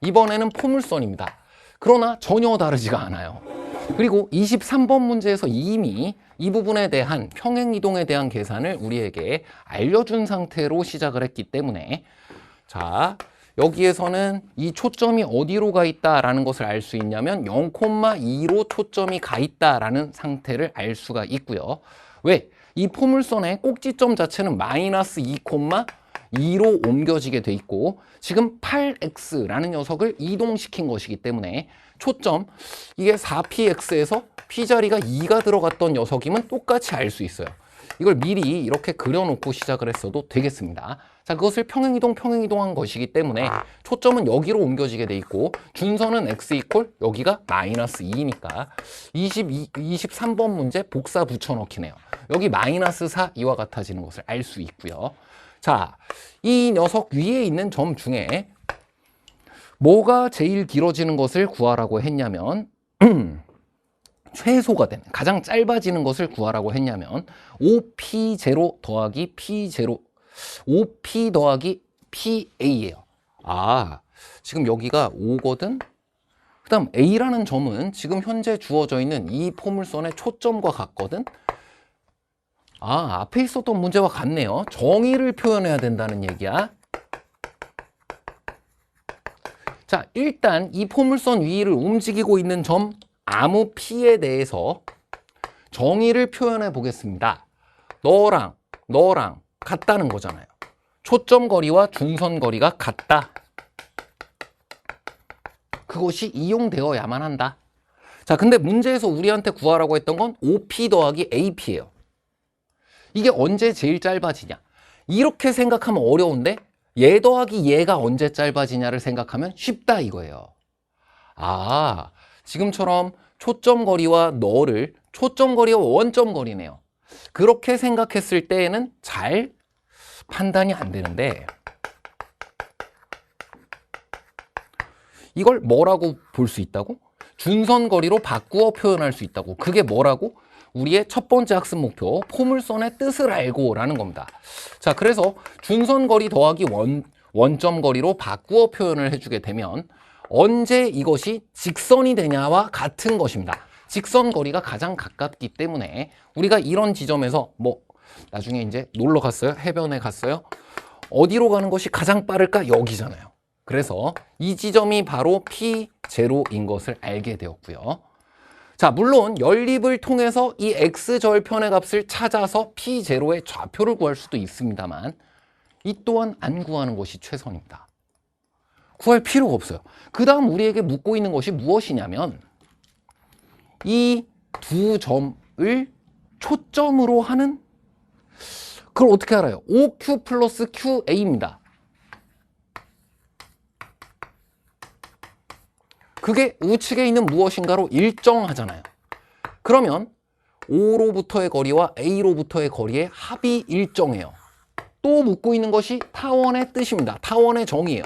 이번에는 포물선입니다. 그러나 전혀 다르지가 않아요. 그리고 23번 문제에서 이미 이 부분에 대한 평행이동에 대한 계산을 우리에게 알려준 상태로 시작을 했기 때문에 자, 여기에서는 이 초점이 어디로 가 있다라는 것을 알 수 있냐면 0,2로 초점이 가 있다라는 상태를 알 수가 있고요. 왜? 이 포물선의 꼭지점 자체는 마이너스 2,2로 옮겨지게 돼 있고 지금 8x라는 녀석을 이동시킨 것이기 때문에 초점 이게 4px에서 p자리가 2가 들어갔던 녀석임은 똑같이 알 수 있어요. 이걸 미리 이렇게 그려놓고 시작을 했어도 되겠습니다. 자, 그것을 평행이동한 것이기 때문에 초점은 여기로 옮겨지게 돼 있고 준선은 x 이퀄 여기가 마이너스 2니까 23번 문제 복사 붙여넣기네요. 여기 마이너스 4 이와 같아지는 것을 알 수 있고요. 자, 이 녀석 위에 있는 점 중에 뭐가 제일 길어지는 것을 구하라고 했냐면 최소가 되는 가장 짧아지는 것을 구하라고 했냐면 5p0 더하기 p0 5p 더하기 pa예요. 지금 여기가 5거든. 그 다음 a라는 점은 지금 현재 주어져 있는 이 포물선의 초점과 같거든. 앞에 있었던 문제와 같네요. 정의를 표현해야 된다는 얘기야. 자, 일단 이 포물선 위를 움직이고 있는 점 아무 p에 대해서 정의를 표현해 보겠습니다. 너랑 같다는 거잖아요. 초점 거리와 중선 거리가 같다. 그것이 이용되어야만 한다. 자, 근데 문제에서 우리한테 구하라고 했던 건 5p 더하기 ap예요. 이게 언제 제일 짧아지냐? 이렇게 생각하면 어려운데 얘 더하기 얘가 언제 짧아지냐를 생각하면 쉽다 이거예요. 지금처럼 초점 거리와 너를 초점 거리와 원점 거리네요. 그렇게 생각했을 때에는 잘 판단이 안 되는데 이걸 뭐라고 볼 수 있다고? 준선 거리로 바꾸어 표현할 수 있다고. 그게 뭐라고? 우리의 첫 번째 학습 목표 포물선의 뜻을 알고 라는 겁니다. 자, 그래서 준선 거리 더하기 원점 거리로 바꾸어 표현을 해주게 되면 언제 이것이 직선이 되냐와 같은 것입니다. 직선 거리가 가장 가깝기 때문에 우리가 이런 지점에서 나중에 이제 놀러 갔어요? 해변에 갔어요? 어디로 가는 것이 가장 빠를까? 여기잖아요. 그래서 이 지점이 바로 P0인 것을 알게 되었고요. 자, 물론 연립을 통해서 이 x절편의 값을 찾아서 P0의 좌표를 구할 수도 있습니다만 이 또한 안 구하는 것이 최선입니다. 구할 필요가 없어요. 그 다음 우리에게 묻고 있는 것이 무엇이냐면 이 두 점을 초점으로 하는, 그걸 어떻게 알아요? OQ 플러스 QA입니다. 그게 우측에 있는 무엇인가로 일정하잖아요. 그러면 O로부터의 거리와 A로부터의 거리의 합이 일정해요. 또 묻고 있는 것이 타원의 뜻입니다. 타원의 정의예요.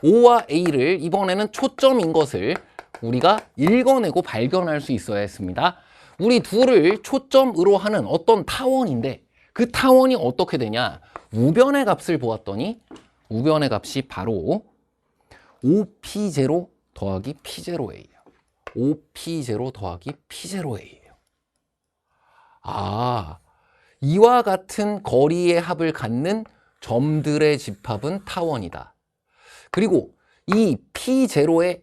O와 A를 이번에는 초점인 것을 우리가 읽어내고 발견할 수 있어야 했습니다. 우리 둘을 초점으로 하는 어떤 타원인데 그 타원이 어떻게 되냐? 우변의 값을 보았더니 우변의 값이 바로 OP0 더하기 P0A예요. OP0 더하기 P0A예요. 아, 이와 같은 거리의 합을 갖는 점들의 집합은 타원이다. 그리고 이 P0의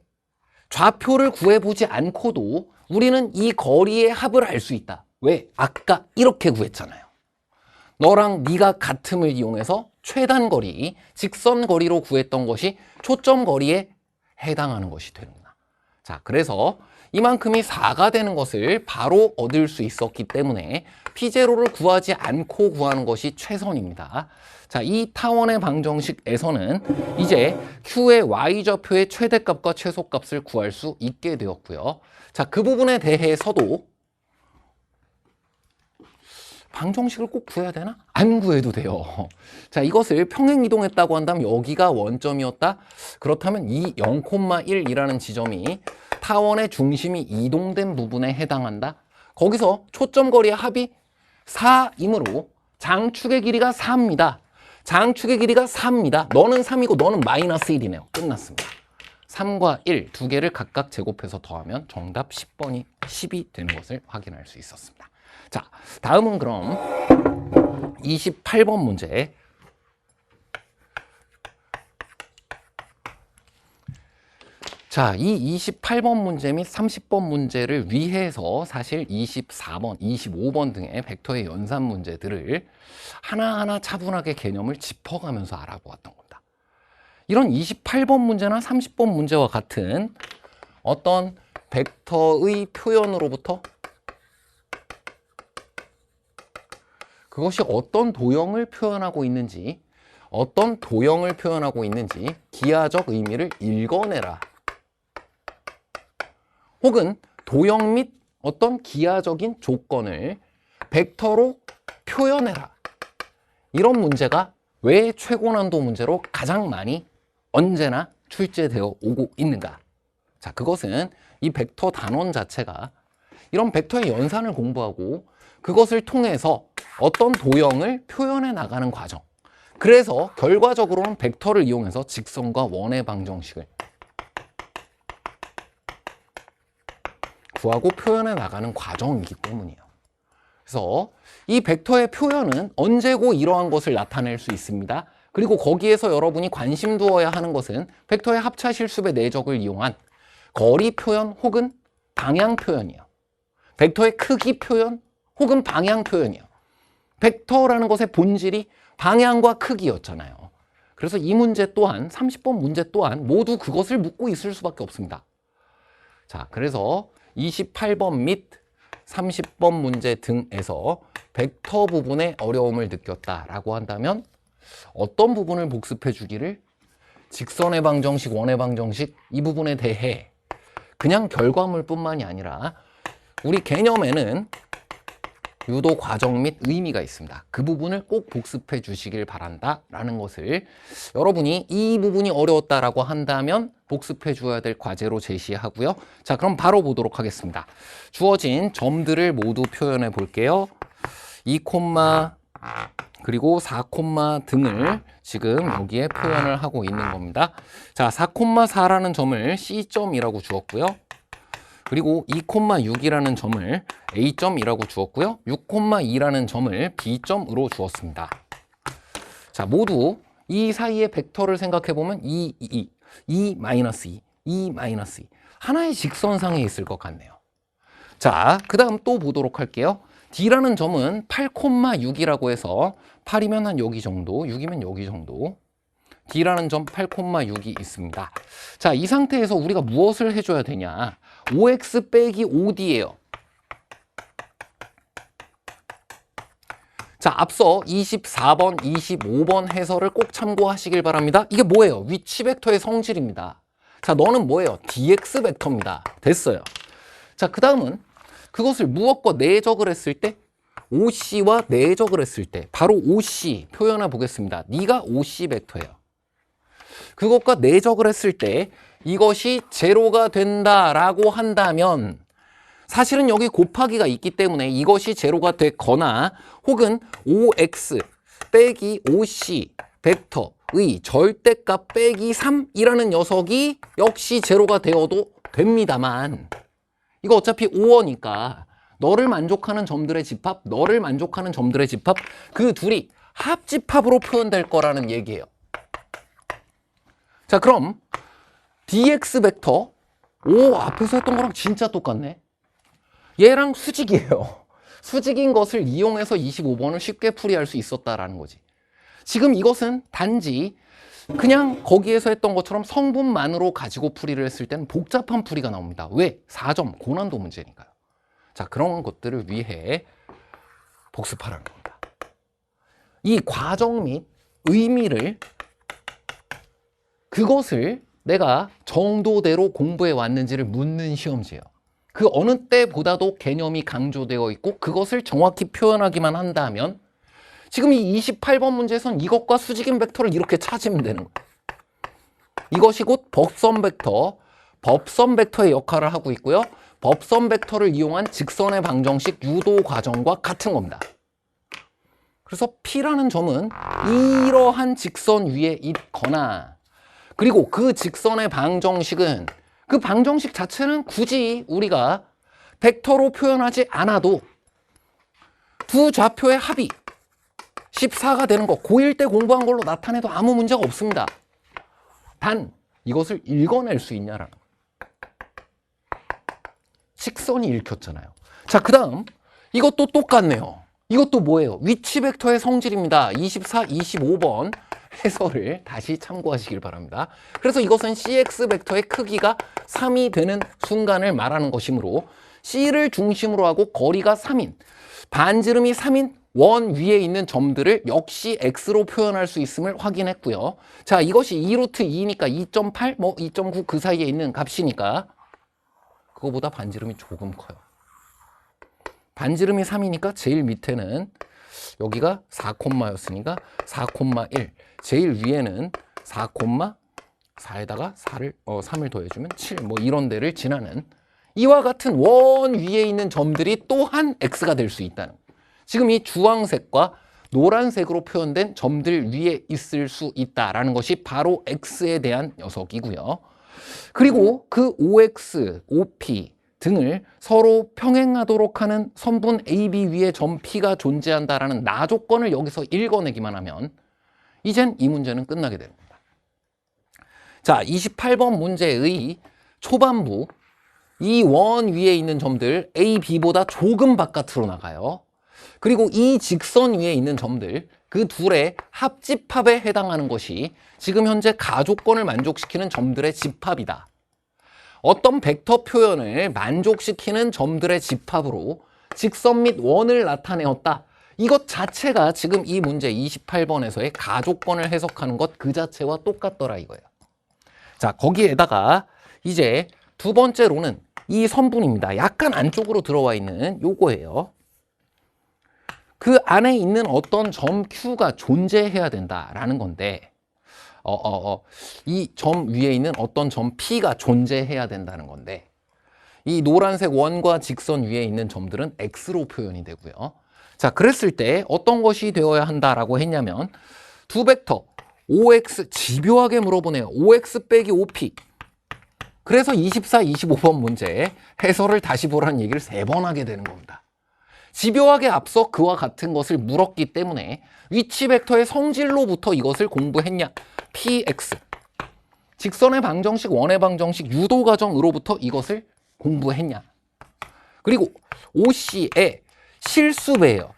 좌표를 구해보지 않고도 우리는 이 거리의 합을 알 수 있다. 왜? 아까 이렇게 구했잖아요. 너랑 네가 같음을 이용해서 최단 거리, 직선 거리로 구했던 것이 초점 거리에 해당하는 것이 되는구나. 자, 그래서 이만큼이 4가 되는 것을 바로 얻을 수 있었기 때문에 P0를 구하지 않고 구하는 것이 최선입니다. 자, 이 타원의 방정식에서는 이제 Q의 Y좌표의 최대값과 최소값을 구할 수 있게 되었고요. 자, 그 부분에 대해서도 방정식을 꼭 구해야 되나? 안 구해도 돼요. 자, 이것을 평행이동했다고 한다면 여기가 원점이었다? 그렇다면 이 0,1이라는 지점이 타원의 중심이 이동된 부분에 해당한다? 거기서 초점거리의 합이 4이므로 장축의 길이가 4입니다. 장축의 길이가 4입니다. 너는 3이고 너는 마이너스 1이네요. 끝났습니다. 3과 1 두 개를 각각 제곱해서 더하면 정답 10이 되는 것을 확인할 수 있었습니다. 자, 다음은 그럼 28번 문제. 자, 이 28번 문제 및 30번 문제를 위해서 사실 24번, 25번 등의 벡터의 연산 문제들을 하나하나 차분하게 개념을 짚어가면서 알아보았던 겁니다. 이런 28번 문제나 30번 문제와 같은 어떤 벡터의 표현으로부터 그것이 어떤 도형을 표현하고 있는지, 기하적 의미를 읽어내라. 혹은 도형 및 어떤 기하적인 조건을 벡터로 표현해라. 이런 문제가 왜 최고난도 문제로 가장 많이 언제나 출제되어 오고 있는가? 자, 그것은 이 벡터 단원 자체가 이런 벡터의 연산을 공부하고 그것을 통해서 어떤 도형을 표현해 나가는 과정. 그래서 결과적으로는 벡터를 이용해서 직선과 원의 방정식을 구하고 표현해 나가는 과정이기 때문이에요. 그래서 이 벡터의 표현은 언제고 이러한 것을 나타낼 수 있습니다. 그리고 거기에서 여러분이 관심 두어야 하는 것은 벡터의 합차 실수배 내적을 이용한 거리 표현 혹은 방향 표현이에요. 벡터의 크기 표현 혹은 방향 표현이에요. 벡터라는 것의 본질이 방향과 크기였잖아요. 그래서 이 문제 또한 30번 문제 또한 모두 그것을 묻고 있을 수밖에 없습니다. 자, 그래서 28번 및 30번 문제 등에서 벡터 부분에 어려움을 느꼈다라고 한다면 어떤 부분을 복습해 주기를, 직선의 방정식, 원의 방정식 이 부분에 대해 그냥 결과물뿐만이 아니라 우리 개념에는 유도 과정 및 의미가 있습니다. 그 부분을 꼭 복습해 주시길 바란다라는 것을 여러분이 이 부분이 어려웠다라고 한다면 복습해 주어야 될 과제로 제시하고요. 자, 그럼 바로 보도록 하겠습니다. 주어진 점들을 모두 표현해 볼게요. 2, 그리고 4, 등을 지금 여기에 표현을 하고 있는 겁니다. 자, 4,4라는 점을 C점이라고 주었고요. 그리고 2,6이라는 점을 A점이라고 주었고요. 6,2라는 점을 B점으로 주었습니다. 자, 모두 이 사이의 벡터를 생각해 보면 2, 2, 2, 2, 2, 2. 하나의 직선상에 있을 것 같네요. 자, 그 다음 또 보도록 할게요. D라는 점은 8,6이라고 해서 8이면 한 여기 정도, 6이면 여기 정도. D라는 점 8,6이 있습니다. 자, 이 상태에서 우리가 무엇을 해줘야 되냐? 5x 빼기 5d예요. 자, 앞서 24번, 25번 해설을 꼭 참고하시길 바랍니다. 이게 뭐예요? 위치 벡터의 성질입니다. 자, 너는 뭐예요? dx 벡터입니다. 됐어요. 자, 그 다음은 그것을 무엇과 내적을 했을 때? OC와 내적을 했을 때 바로 OC 표현해 보겠습니다. 네가 OC 벡터예요. 그것과 내적을 했을 때 이것이 제로가 된다라고 한다면 사실은 여기 곱하기가 있기 때문에 이것이 제로가 되거나 혹은 OX 빼기 OC 벡터의 절대값 빼기 3이라는 녀석이 역시 제로가 되어도 됩니다만 이거 어차피 5어니까 너를 만족하는 점들의 집합, 너를 만족하는 점들의 집합 그 둘이 합집합으로 표현될 거라는 얘기예요. 자, 그럼 dx 벡터 앞에서 했던 거랑 진짜 똑같네. 얘랑 수직이에요. 수직인 것을 이용해서 25번을 쉽게 풀이할 수 있었다라는 거지. 지금 이것은 단지 그냥 거기에서 했던 것처럼 성분만으로 가지고 풀이를 했을 때는 복잡한 풀이가 나옵니다. 왜? 4점 고난도 문제니까요. 자, 그런 것들을 위해 복습하라는 겁니다. 이 과정 및 의미를 그것을 내가 정도대로 공부해 왔는지를 묻는 시험지예요. 그 어느 때보다도 개념이 강조되어 있고 그것을 정확히 표현하기만 한다면 지금 이 28번 문제에선 이것과 수직인 벡터를 이렇게 찾으면 되는 거예요. 이것이 곧 법선 벡터의 역할을 하고 있고요. 법선 벡터를 이용한 직선의 방정식 유도 과정과 같은 겁니다. 그래서 P라는 점은 이러한 직선 위에 있거나 그리고 그 직선의 방정식은 그 방정식 자체는 굳이 우리가 벡터로 표현하지 않아도 두 좌표의 합이 14가 되는 거 고1 때 공부한 걸로 나타내도 아무 문제가 없습니다. 단 이것을 읽어낼 수 있냐라는 거예요. 식선이 읽혔잖아요. 자, 그 다음 이것도 똑같네요. 이것도 뭐예요? 위치 벡터의 성질입니다. 24, 25번 해설을 다시 참고하시길 바랍니다. 그래서 이것은 CX 벡터의 크기가 3이 되는 순간을 말하는 것이므로 C를 중심으로 하고 거리가 3인 반지름이 3인 원 위에 있는 점들을 역시 X로 표현할 수 있음을 확인했고요. 자, 이것이 2루트 2니까 2.8, 2.9 그 사이에 있는 값이니까 그거보다 반지름이 조금 커요. 반지름이 3이니까 제일 밑에는 여기가 4콤마였으니까 4,1 제일 위에는 4,4에다가 3을 더해주면 7 이런 데를 지나는 이와 같은 원 위에 있는 점들이 또한 X가 될 수 있다는 지금 이 주황색과 노란색으로 표현된 점들 위에 있을 수 있다라는 것이 바로 X에 대한 녀석이고요. 그리고 그 OX, OP 등을 서로 평행하도록 하는 선분 AB 위에 점 P가 존재한다라는 나 조건을 여기서 읽어내기만 하면 이젠 이 문제는 끝나게 됩니다. 자, 28번 문제의 초반부 이 원 위에 있는 점들 A, B보다 조금 바깥으로 나가요. 그리고 이 직선 위에 있는 점들 그 둘의 합집합에 해당하는 것이 지금 현재 가조건을 만족시키는 점들의 집합이다. 어떤 벡터 표현을 만족시키는 점들의 집합으로 직선 및 원을 나타내었다. 이것 자체가 지금 이 문제 28번에서의 가조건을 해석하는 것 그 자체와 똑같더라 이거예요. 자, 거기에다가 이제 두 번째로는 이 선분입니다. 약간 안쪽으로 들어와 있는 요거예요. 그 안에 있는 어떤 점 Q가 존재해야 된다라는 건데 이 점 위에 있는 어떤 점 P가 존재해야 된다는 건데 이 노란색 원과 직선 위에 있는 점들은 X로 표현이 되고요. 자, 그랬을 때 어떤 것이 되어야 한다라고 했냐면 두 벡터 OX 집요하게 물어보네요. OX 빼기 OP 그래서 24, 25번 문제 해설을 다시 보라는 얘기를 3번 하게 되는 겁니다. 집요하게 앞서 그와 같은 것을 물었기 때문에 위치 벡터의 성질로부터 이것을 공부했냐? PX 직선의 방정식, 원의 방정식, 유도 과정으로부터 이것을 공부했냐. 그리고 OC의 실수배예요.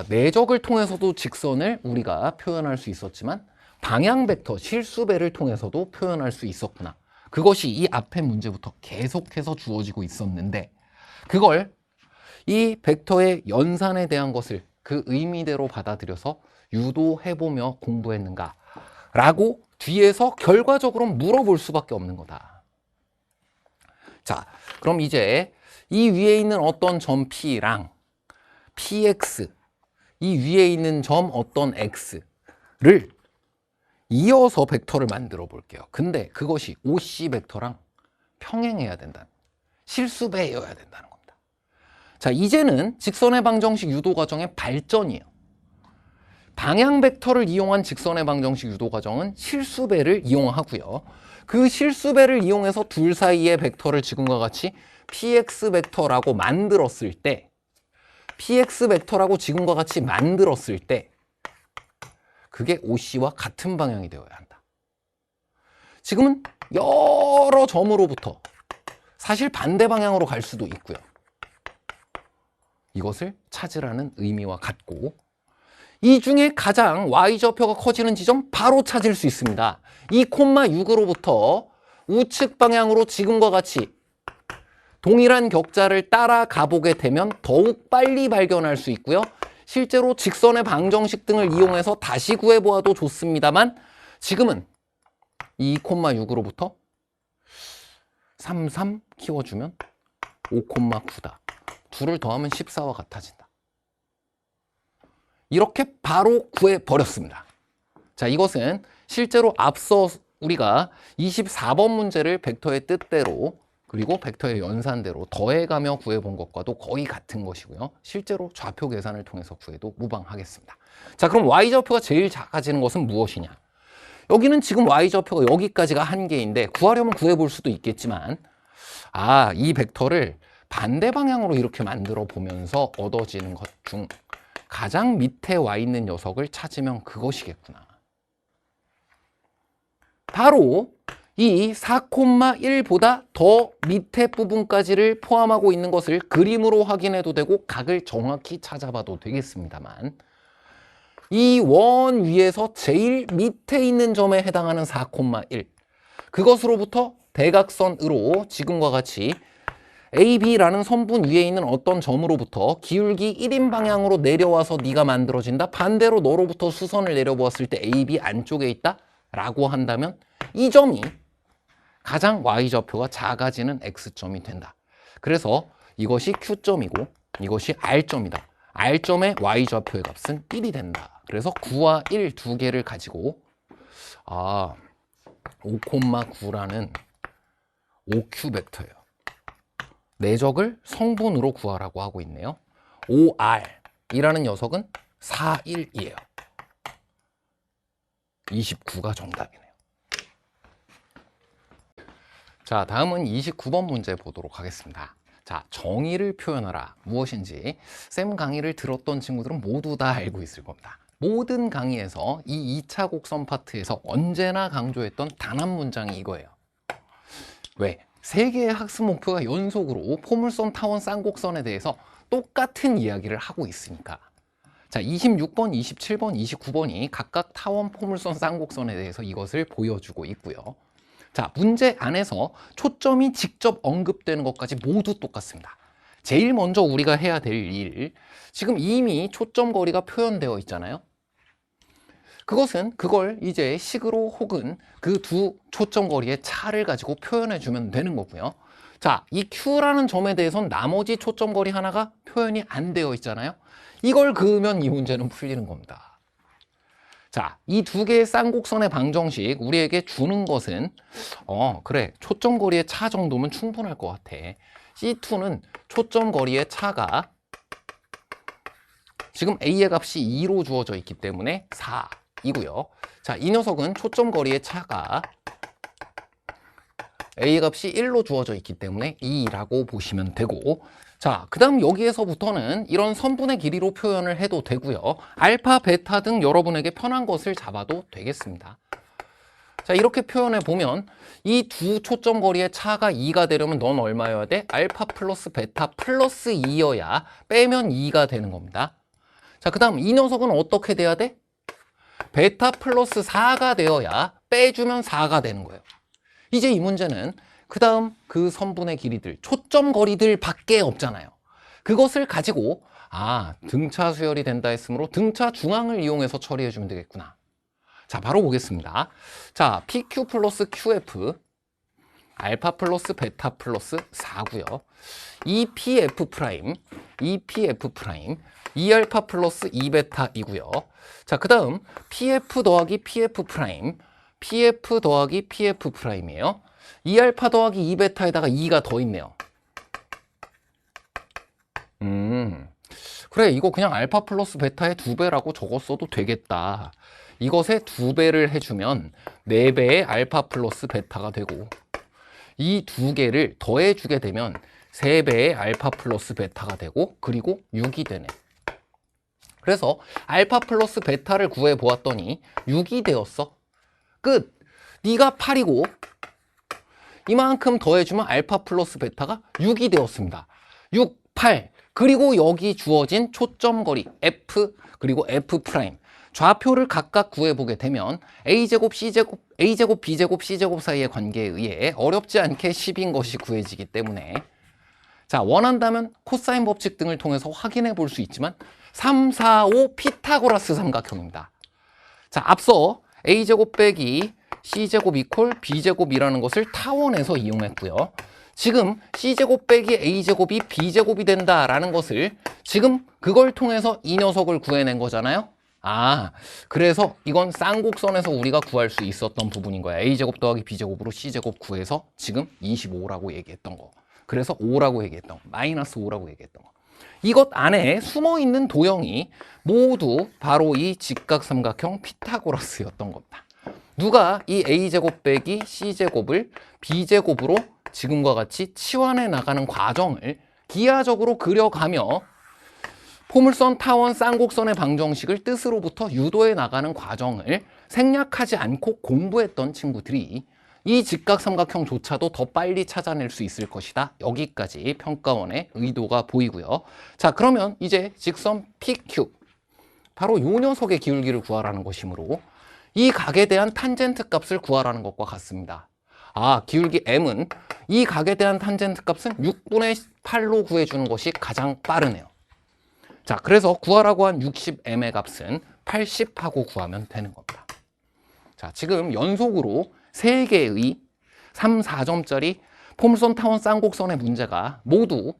내적을 통해서도 직선을 우리가 표현할 수 있었지만 방향 벡터 실수배를 통해서도 표현할 수 있었구나. 그것이 이 앞의 문제부터 계속해서 주어지고 있었는데 그걸 이 벡터의 연산에 대한 것을 그 의미대로 받아들여서 유도해보며 공부했는가 라고 뒤에서 결과적으로 물어볼 수밖에 없는 거다. 자, 그럼 이제 이 위에 있는 어떤 점 P랑 PX, 이 위에 있는 점 어떤 X를 이어서 벡터를 만들어 볼게요. 근데 그것이 OC 벡터랑 평행해야 된다. 실수배여야 된다는 겁니다. 자, 이제는 직선의 방정식 유도 과정의 발전이에요. 방향 벡터를 이용한 직선의 방정식 유도 과정은 실수배를 이용하고요. 그 실수배를 이용해서 둘 사이의 벡터를 지금과 같이 px 벡터라고 만들었을 때 px 벡터라고 지금과 같이 만들었을 때 그게 OC와 같은 방향이 되어야 한다. 지금은 여러 점으로부터 사실 반대 방향으로 갈 수도 있고요. 이것을 찾으라는 의미와 같고 이 중에 가장 y좌표가 커지는 지점 바로 찾을 수 있습니다. 2,6으로부터 우측 방향으로 지금과 같이 동일한 격자를 따라가 보게 되면 더욱 빨리 발견할 수 있고요. 실제로 직선의 방정식 등을 이용해서 다시 구해보아도 좋습니다만 지금은 2,6으로부터 33 키워주면 5,9다. 둘을 더하면 14와 같아진다. 이렇게 바로 구해버렸습니다. 자, 이것은 실제로 앞서 우리가 24번 문제를 벡터의 뜻대로 그리고 벡터의 연산대로 더해가며 구해본 것과도 거의 같은 것이고요. 실제로 좌표 계산을 통해서 구해도 무방하겠습니다. 자, 그럼 y좌표가 제일 작아지는 것은 무엇이냐? 여기는 지금 y좌표가 여기까지가 한계인데 구하려면 구해볼 수도 있겠지만 이 벡터를 반대 방향으로 이렇게 만들어 보면서 얻어지는 것 중 가장 밑에 와 있는 녀석을 찾으면 그것이겠구나. 바로 이 4,1보다 더 밑에 부분까지를 포함하고 있는 것을 그림으로 확인해도 되고 각을 정확히 찾아봐도 되겠습니다만 이 원 위에서 제일 밑에 있는 점에 해당하는 4,1 그것으로부터 대각선으로 지금과 같이 AB라는 선분 위에 있는 어떤 점으로부터 기울기 1인 방향으로 내려와서 네가 만들어진다. 반대로 너로부터 수선을 내려보았을 때 AB 안쪽에 있다 라고 한다면 이 점이 가장 y좌표가 작아지는 x점이 된다. 그래서 이것이 q점이고 이것이 r점이다. r점의 y좌표의 값은 1이 된다. 그래서 9와 1 두 개를 가지고 5,9라는 OQ 벡터예요. 내적을 성분으로 구하라고 하고 있네요. OR이라는 녀석은 4, 1이에요. 29가 정답이네요. 자, 다음은 29번 문제 보도록 하겠습니다. 자, 정의를 표현하라. 무엇인지 쌤 강의를 들었던 친구들은 모두 다 알고 있을 겁니다. 모든 강의에서 이 2차 곡선 파트에서 언제나 강조했던 단 한 문장이 이거예요. 왜? 세 개의 학습 목표가 연속으로 포물선, 타원, 쌍곡선에 대해서 똑같은 이야기를 하고 있으니까. 자, 26번, 27번, 29번이 각각 타원, 포물선, 쌍곡선에 대해서 이것을 보여주고 있고요. 자, 문제 안에서 초점이 직접 언급되는 것까지 모두 똑같습니다. 제일 먼저 우리가 해야 될 일, 지금 이미 초점 거리가 표현되어 있잖아요. 그걸 이제 식으로 혹은 그 두 초점 거리의 차를 가지고 표현해 주면 되는 거고요. 자, 이 Q라는 점에 대해서는 나머지 초점 거리 하나가 표현이 안 되어 있잖아요. 이걸 그으면 이 문제는 풀리는 겁니다. 자, 이 두 개의 쌍곡선의 방정식 우리에게 주는 것은 그래, 초점 거리의 차 정도면 충분할 것 같아. C2는 초점 거리의 차가 지금 A의 값이 2로 주어져 있기 때문에 4이고요. 자, 이 녀석은 초점 거리의 차가 A의 값이 1로 주어져 있기 때문에 2라고 보시면 되고, 자, 그 다음 여기에서부터는 이런 선분의 길이로 표현을 해도 되고요. 알파, 베타 등 여러분에게 편한 것을 잡아도 되겠습니다. 자, 이렇게 표현해 보면 이 두 초점 거리의 차가 2가 되려면 넌 얼마여야 돼? 알파 플러스 베타 플러스 2여야 빼면 2가 되는 겁니다. 자, 그 다음 이 녀석은 어떻게 돼야 돼? 베타 플러스 4가 되어야 빼주면 4가 되는 거예요. 이제 이 문제는 그 다음 그 선분의 길이들, 초점 거리들 밖에 없잖아요. 그것을 가지고 등차 수열이 된다 했으므로 등차 중앙을 이용해서 처리해 주면 되겠구나. 자, 바로 보겠습니다. 자, PQ 플러스 QF 알파 플러스 베타 플러스 4고요. EPF 프라임 2알파 플러스 2베타이고요. 자, 그 다음 PF 더하기 PF 프라임 PF 더하기 PF 프라임이에요. 2알파 더하기 2베타에다가 2가 더 있네요. 그래, 이거 그냥 알파 플러스 베타의 2배라고 적었어도 되겠다. 이것의 2배를 해주면 4배의 알파 플러스 베타가 되고 이 2개를 더해주게 되면 3배의 알파 플러스 베타가 되고 그리고 6이 되네. 그래서 알파 플러스 베타를 구해보았더니 6이 되었어. 끝! 네가 8이고 이만큼 더해주면 알파 플러스 베타가 6이 되었습니다. 6, 8 그리고 여기 주어진 초점거리 F 그리고 F 프라임 좌표를 각각 구해보게 되면 A제곱, C제곱, A제곱, B제곱, C제곱 사이의 관계에 의해 어렵지 않게 10인 것이 구해지기 때문에 자, 원한다면 코사인 법칙 등을 통해서 확인해 볼 수 있지만 3, 4, 5 피타고라스 삼각형입니다. 자, 앞서 A제곱 빼기 C제곱 이퀄 B제곱이라는 것을 타원에서 이용했고요. 지금 C제곱 빼기 A제곱이 B제곱이 된다라는 것을 지금 그걸 통해서 이 녀석을 구해낸 거잖아요. 그래서 이건 쌍곡선에서 우리가 구할 수 있었던 부분인 거야. A제곱 더하기 B제곱으로 C제곱 구해서 지금 25라고 얘기했던 거. 그래서 5라고 얘기했던 거. 마이너스 5라고 얘기했던 거. 이것 안에 숨어있는 도형이 모두 바로 이 직각삼각형 피타고라스였던 겁니다. 누가 이 A제곱 빼기 C제곱을 B제곱으로 지금과 같이 치환해 나가는 과정을 기하적으로 그려가며 포물선, 타원, 쌍곡선의 방정식을 뜻으로부터 유도해 나가는 과정을 생략하지 않고 공부했던 친구들이 이 직각삼각형조차도 더 빨리 찾아낼 수 있을 것이다. 여기까지 평가원의 의도가 보이고요. 자, 그러면 이제 직선 PQ 바로 이 녀석의 기울기를 구하라는 것이므로 이 각에 대한 탄젠트 값을 구하라는 것과 같습니다. 기울기 M은 이 각에 대한 탄젠트 값은 6분의 8로 구해주는 것이 가장 빠르네요. 자, 그래서 구하라고 한 60m의 값은 80하고 구하면 되는 겁니다. 자, 지금 연속으로 3개의 3, 4점짜리 포물선, 타원, 쌍곡선의 문제가 모두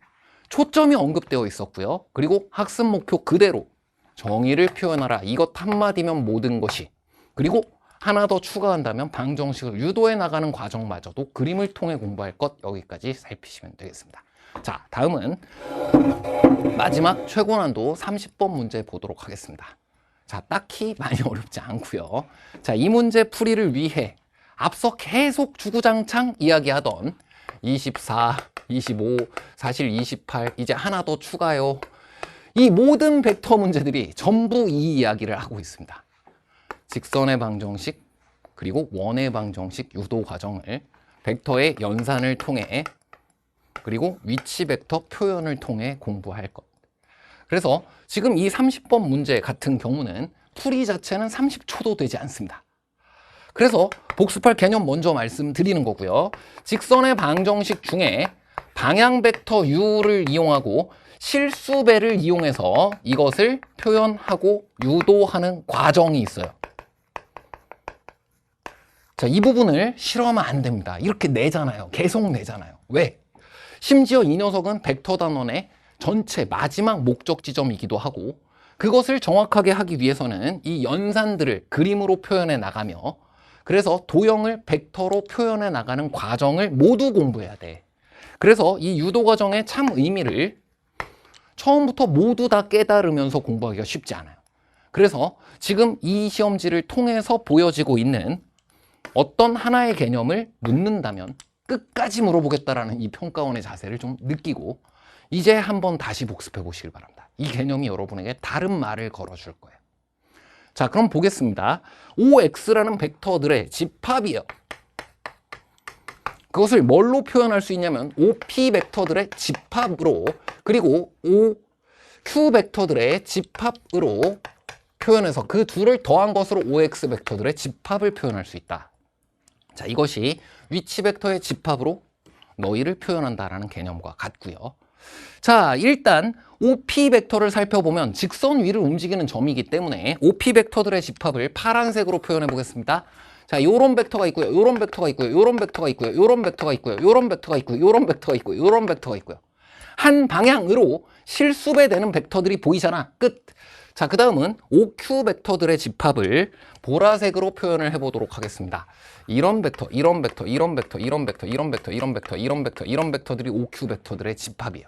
초점이 언급되어 있었고요. 그리고 학습 목표 그대로 정의를 표현하라. 이것 한마디면 모든 것이. 그리고 하나 더 추가한다면 방정식을 유도해 나가는 과정마저도 그림을 통해 공부할 것 여기까지 살피시면 되겠습니다. 자, 다음은 마지막 최고난도 30번 문제 보도록 하겠습니다. 자, 딱히 많이 어렵지 않고요. 자, 이 문제 풀이를 위해 앞서 계속 주구장창 이야기하던 24, 25, 사실 28, 이제 하나 더 추가요. 이 모든 벡터 문제들이 전부 이 이야기를 하고 있습니다. 직선의 방정식, 그리고 원의 방정식 유도 과정을 벡터의 연산을 통해 그리고 위치 벡터 표현을 통해 공부할 것. 그래서 지금 이 30번 문제 같은 경우는 풀이 자체는 30초도 되지 않습니다. 그래서 복습할 개념 먼저 말씀드리는 거고요. 직선의 방정식 중에 방향 벡터 u를 이용하고 실수배를 이용해서 이것을 표현하고 유도하는 과정이 있어요. 자, 이 부분을 싫어하면 안 됩니다. 이렇게 내잖아요. 계속 내잖아요. 왜? 심지어 이 녀석은 벡터 단원의 전체 마지막 목적 지점이기도 하고 그것을 정확하게 하기 위해서는 이 연산들을 그림으로 표현해 나가며 그래서 도형을 벡터로 표현해 나가는 과정을 모두 공부해야 돼. 그래서 이 유도 과정의 참 의미를 처음부터 모두 다 깨달으면서 공부하기가 쉽지 않아요. 그래서 지금 이 시험지를 통해서 보여지고 있는 어떤 하나의 개념을 묻는다면 끝까지 물어보겠다라는 이 평가원의 자세를 좀 느끼고 이제 한번 다시 복습해 보시길 바랍니다. 이 개념이 여러분에게 다른 말을 걸어줄 거예요. 자, 그럼 보겠습니다. OX라는 벡터들의 집합이에요. 그것을 뭘로 표현할 수 있냐면 OP 벡터들의 집합으로, 그리고 OQ 벡터들의 집합으로 표현해서 그 둘을 더한 것으로 OX 벡터들의 집합을 표현할 수 있다. 자, 이것이 위치 벡터의 집합으로 너희를 표현한다라는 개념과 같고요. 자, 일단 OP 벡터를 살펴보면 직선 위를 움직이는 점이기 때문에 OP 벡터들의 집합을 파란색으로 표현해 보겠습니다. 자, 요런 벡터가 있고요. 요런 벡터가 있고요. 요런 벡터가 있고요. 요런 벡터가 있고요. 요런 벡터가 있고요. 요런 벡터가 있고요. 요런 벡터가 있고요. 한 방향으로 실수배되는 벡터들이 보이잖아. 끝. 자, 그 다음은 OQ 벡터들의 집합을 보라색으로 표현을 해보도록 하겠습니다. 이런 벡터, 이런 벡터, 이런 벡터, 이런 벡터, 이런 벡터, 이런 벡터, 이런 벡터, 이런 벡터들이 OQ 벡터들의 집합이에요.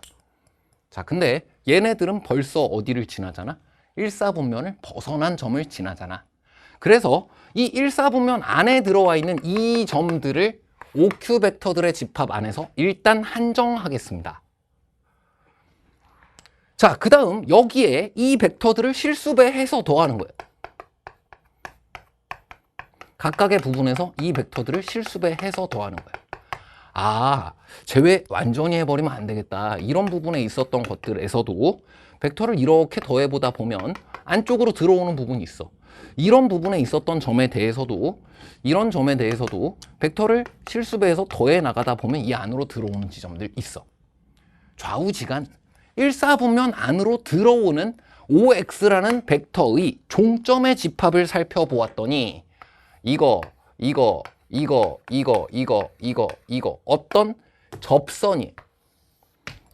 자, 근데 얘네들은 벌써 어디를 지나잖아? 1사분면을 벗어난 점을 지나잖아. 그래서 이 1사분면 안에 들어와 있는 이 점들을 OQ 벡터들의 집합 안에서 일단 한정하겠습니다. 자, 그 다음 여기에 이 벡터들을 실수배해서 더하는 거예요. 각각의 부분에서 이 벡터들을 실수배해서 더하는 거예요. 아, 제외 완전히 해버리면 안 되겠다. 이런 부분에 있었던 것들에서도 벡터를 이렇게 더해보다 보면 안쪽으로 들어오는 부분이 있어. 이런 부분에 있었던 점에 대해서도, 이런 점에 대해서도 벡터를 실수배해서 더해 나가다 보면 이 안으로 들어오는 지점들 있어. 좌우지간 1사분면 안으로 들어오는 OX라는 벡터의 종점의 집합을 살펴보았더니 이거 어떤 접선이에요.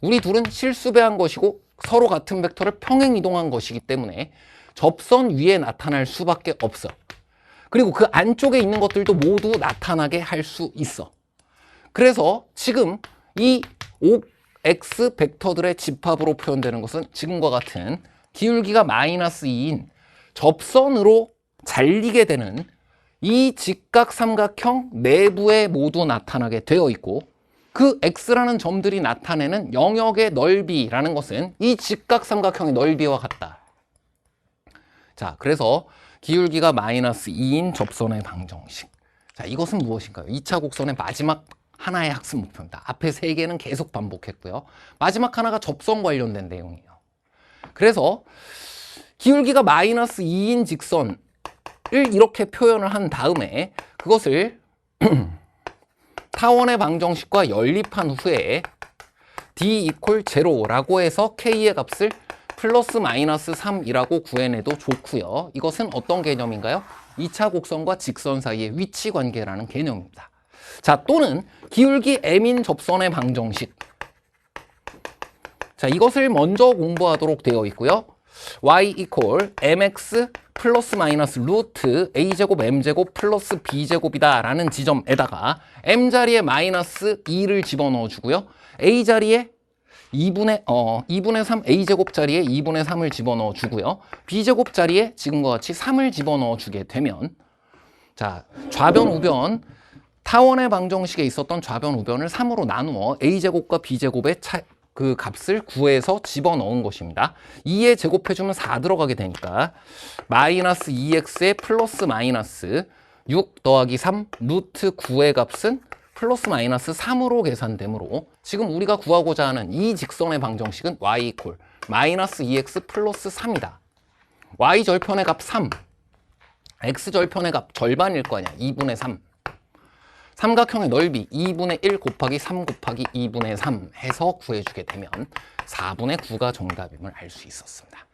우리 둘은 실수배한 것이고 서로 같은 벡터를 평행 이동한 것이기 때문에 접선 위에 나타날 수밖에 없어. 그리고 그 안쪽에 있는 것들도 모두 나타나게 할 수 있어. 그래서 지금 이 OX 벡터들의 집합으로 표현되는 것은 지금과 같은 기울기가 -2인 접선으로 잘리게 되는 이 직각삼각형 내부에 모두 나타나게 되어 있고, 그 X라는 점들이 나타내는 영역의 넓이라는 것은 이 직각삼각형의 넓이와 같다. 자, 그래서 기울기가 -2인 접선의 방정식. 자, 이것은 무엇인가요? 2차 곡선의 마지막 하나의 학습 목표입니다. 앞에 3개는 계속 반복했고요. 마지막 하나가 접선 관련된 내용이에요. 그래서 기울기가 -2인 직선을 이렇게 표현을 한 다음에 그것을 타원의 방정식과 연립한 후에 D = 0라고 해서 K의 값을 +-3이라고 구해내도 좋고요. 이것은 어떤 개념인가요? 2차 곡선과 직선 사이의 위치 관계라는 개념입니다. 자, 또는 기울기 m인 접선의 방정식. 자, 이것을 먼저 공부하도록 되어 있고요. y = mx ± a제곱 m제곱 플러스 b제곱이다 라는 지점에다가 m 자리에 -2를 집어넣어 주고요. a 자리에 2분의 3 a제곱 자리에 2분의 3을 집어넣어 주고요. b제곱 자리에 지금과 같이 3을 집어넣어 주게 되면, 자, 좌변 우변 타원의 방정식에 있었던 좌변 우변을 3으로 나누어 a제곱과 b제곱의 그 값을 구해서 집어넣은 것입니다. 2에 제곱해주면 4 들어가게 되니까 -2x에 +-6 더하기 3 루트 9의 값은 +-3으로 계산되므로 지금 우리가 구하고자 하는 이 직선의 방정식은 y = -2x 플러스 3이다. y 절편의 값 3, x 절편의 값 절반일 거 아니야. 2분의 3. 삼각형의 넓이 2분의 1 곱하기 3 곱하기 2분의 3 해서 구해주게 되면 4분의 9가 정답임을 알 수 있었습니다.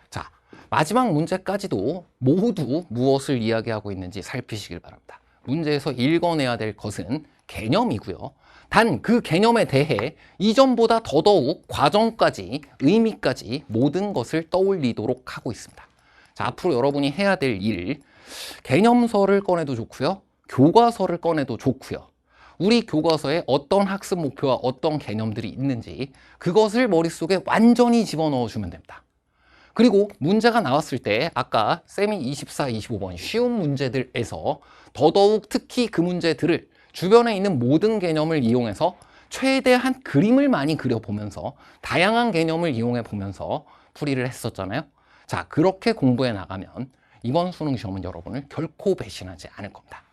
자, 마지막 문제까지도 모두 무엇을 이야기하고 있는지 살피시길 바랍니다. 문제에서 읽어내야 될 것은 개념이고요. 단 그 개념에 대해 이전보다 더더욱 과정까지, 의미까지 모든 것을 떠올리도록 하고 있습니다. 자, 앞으로 여러분이 해야 될 일, 개념서를 꺼내도 좋고요. 교과서를 꺼내도 좋고요. 우리 교과서에 어떤 학습 목표와 어떤 개념들이 있는지 그것을 머릿속에 완전히 집어넣어 주면 됩니다. 그리고 문제가 나왔을 때 아까 쌤이 24, 25번 쉬운 문제들에서 더더욱 특히 그 문제들을 주변에 있는 모든 개념을 이용해서 최대한 그림을 많이 그려보면서 다양한 개념을 이용해 보면서 풀이를 했었잖아요. 자, 그렇게 공부해 나가면 이번 수능 시험은 여러분을 결코 배신하지 않을 겁니다.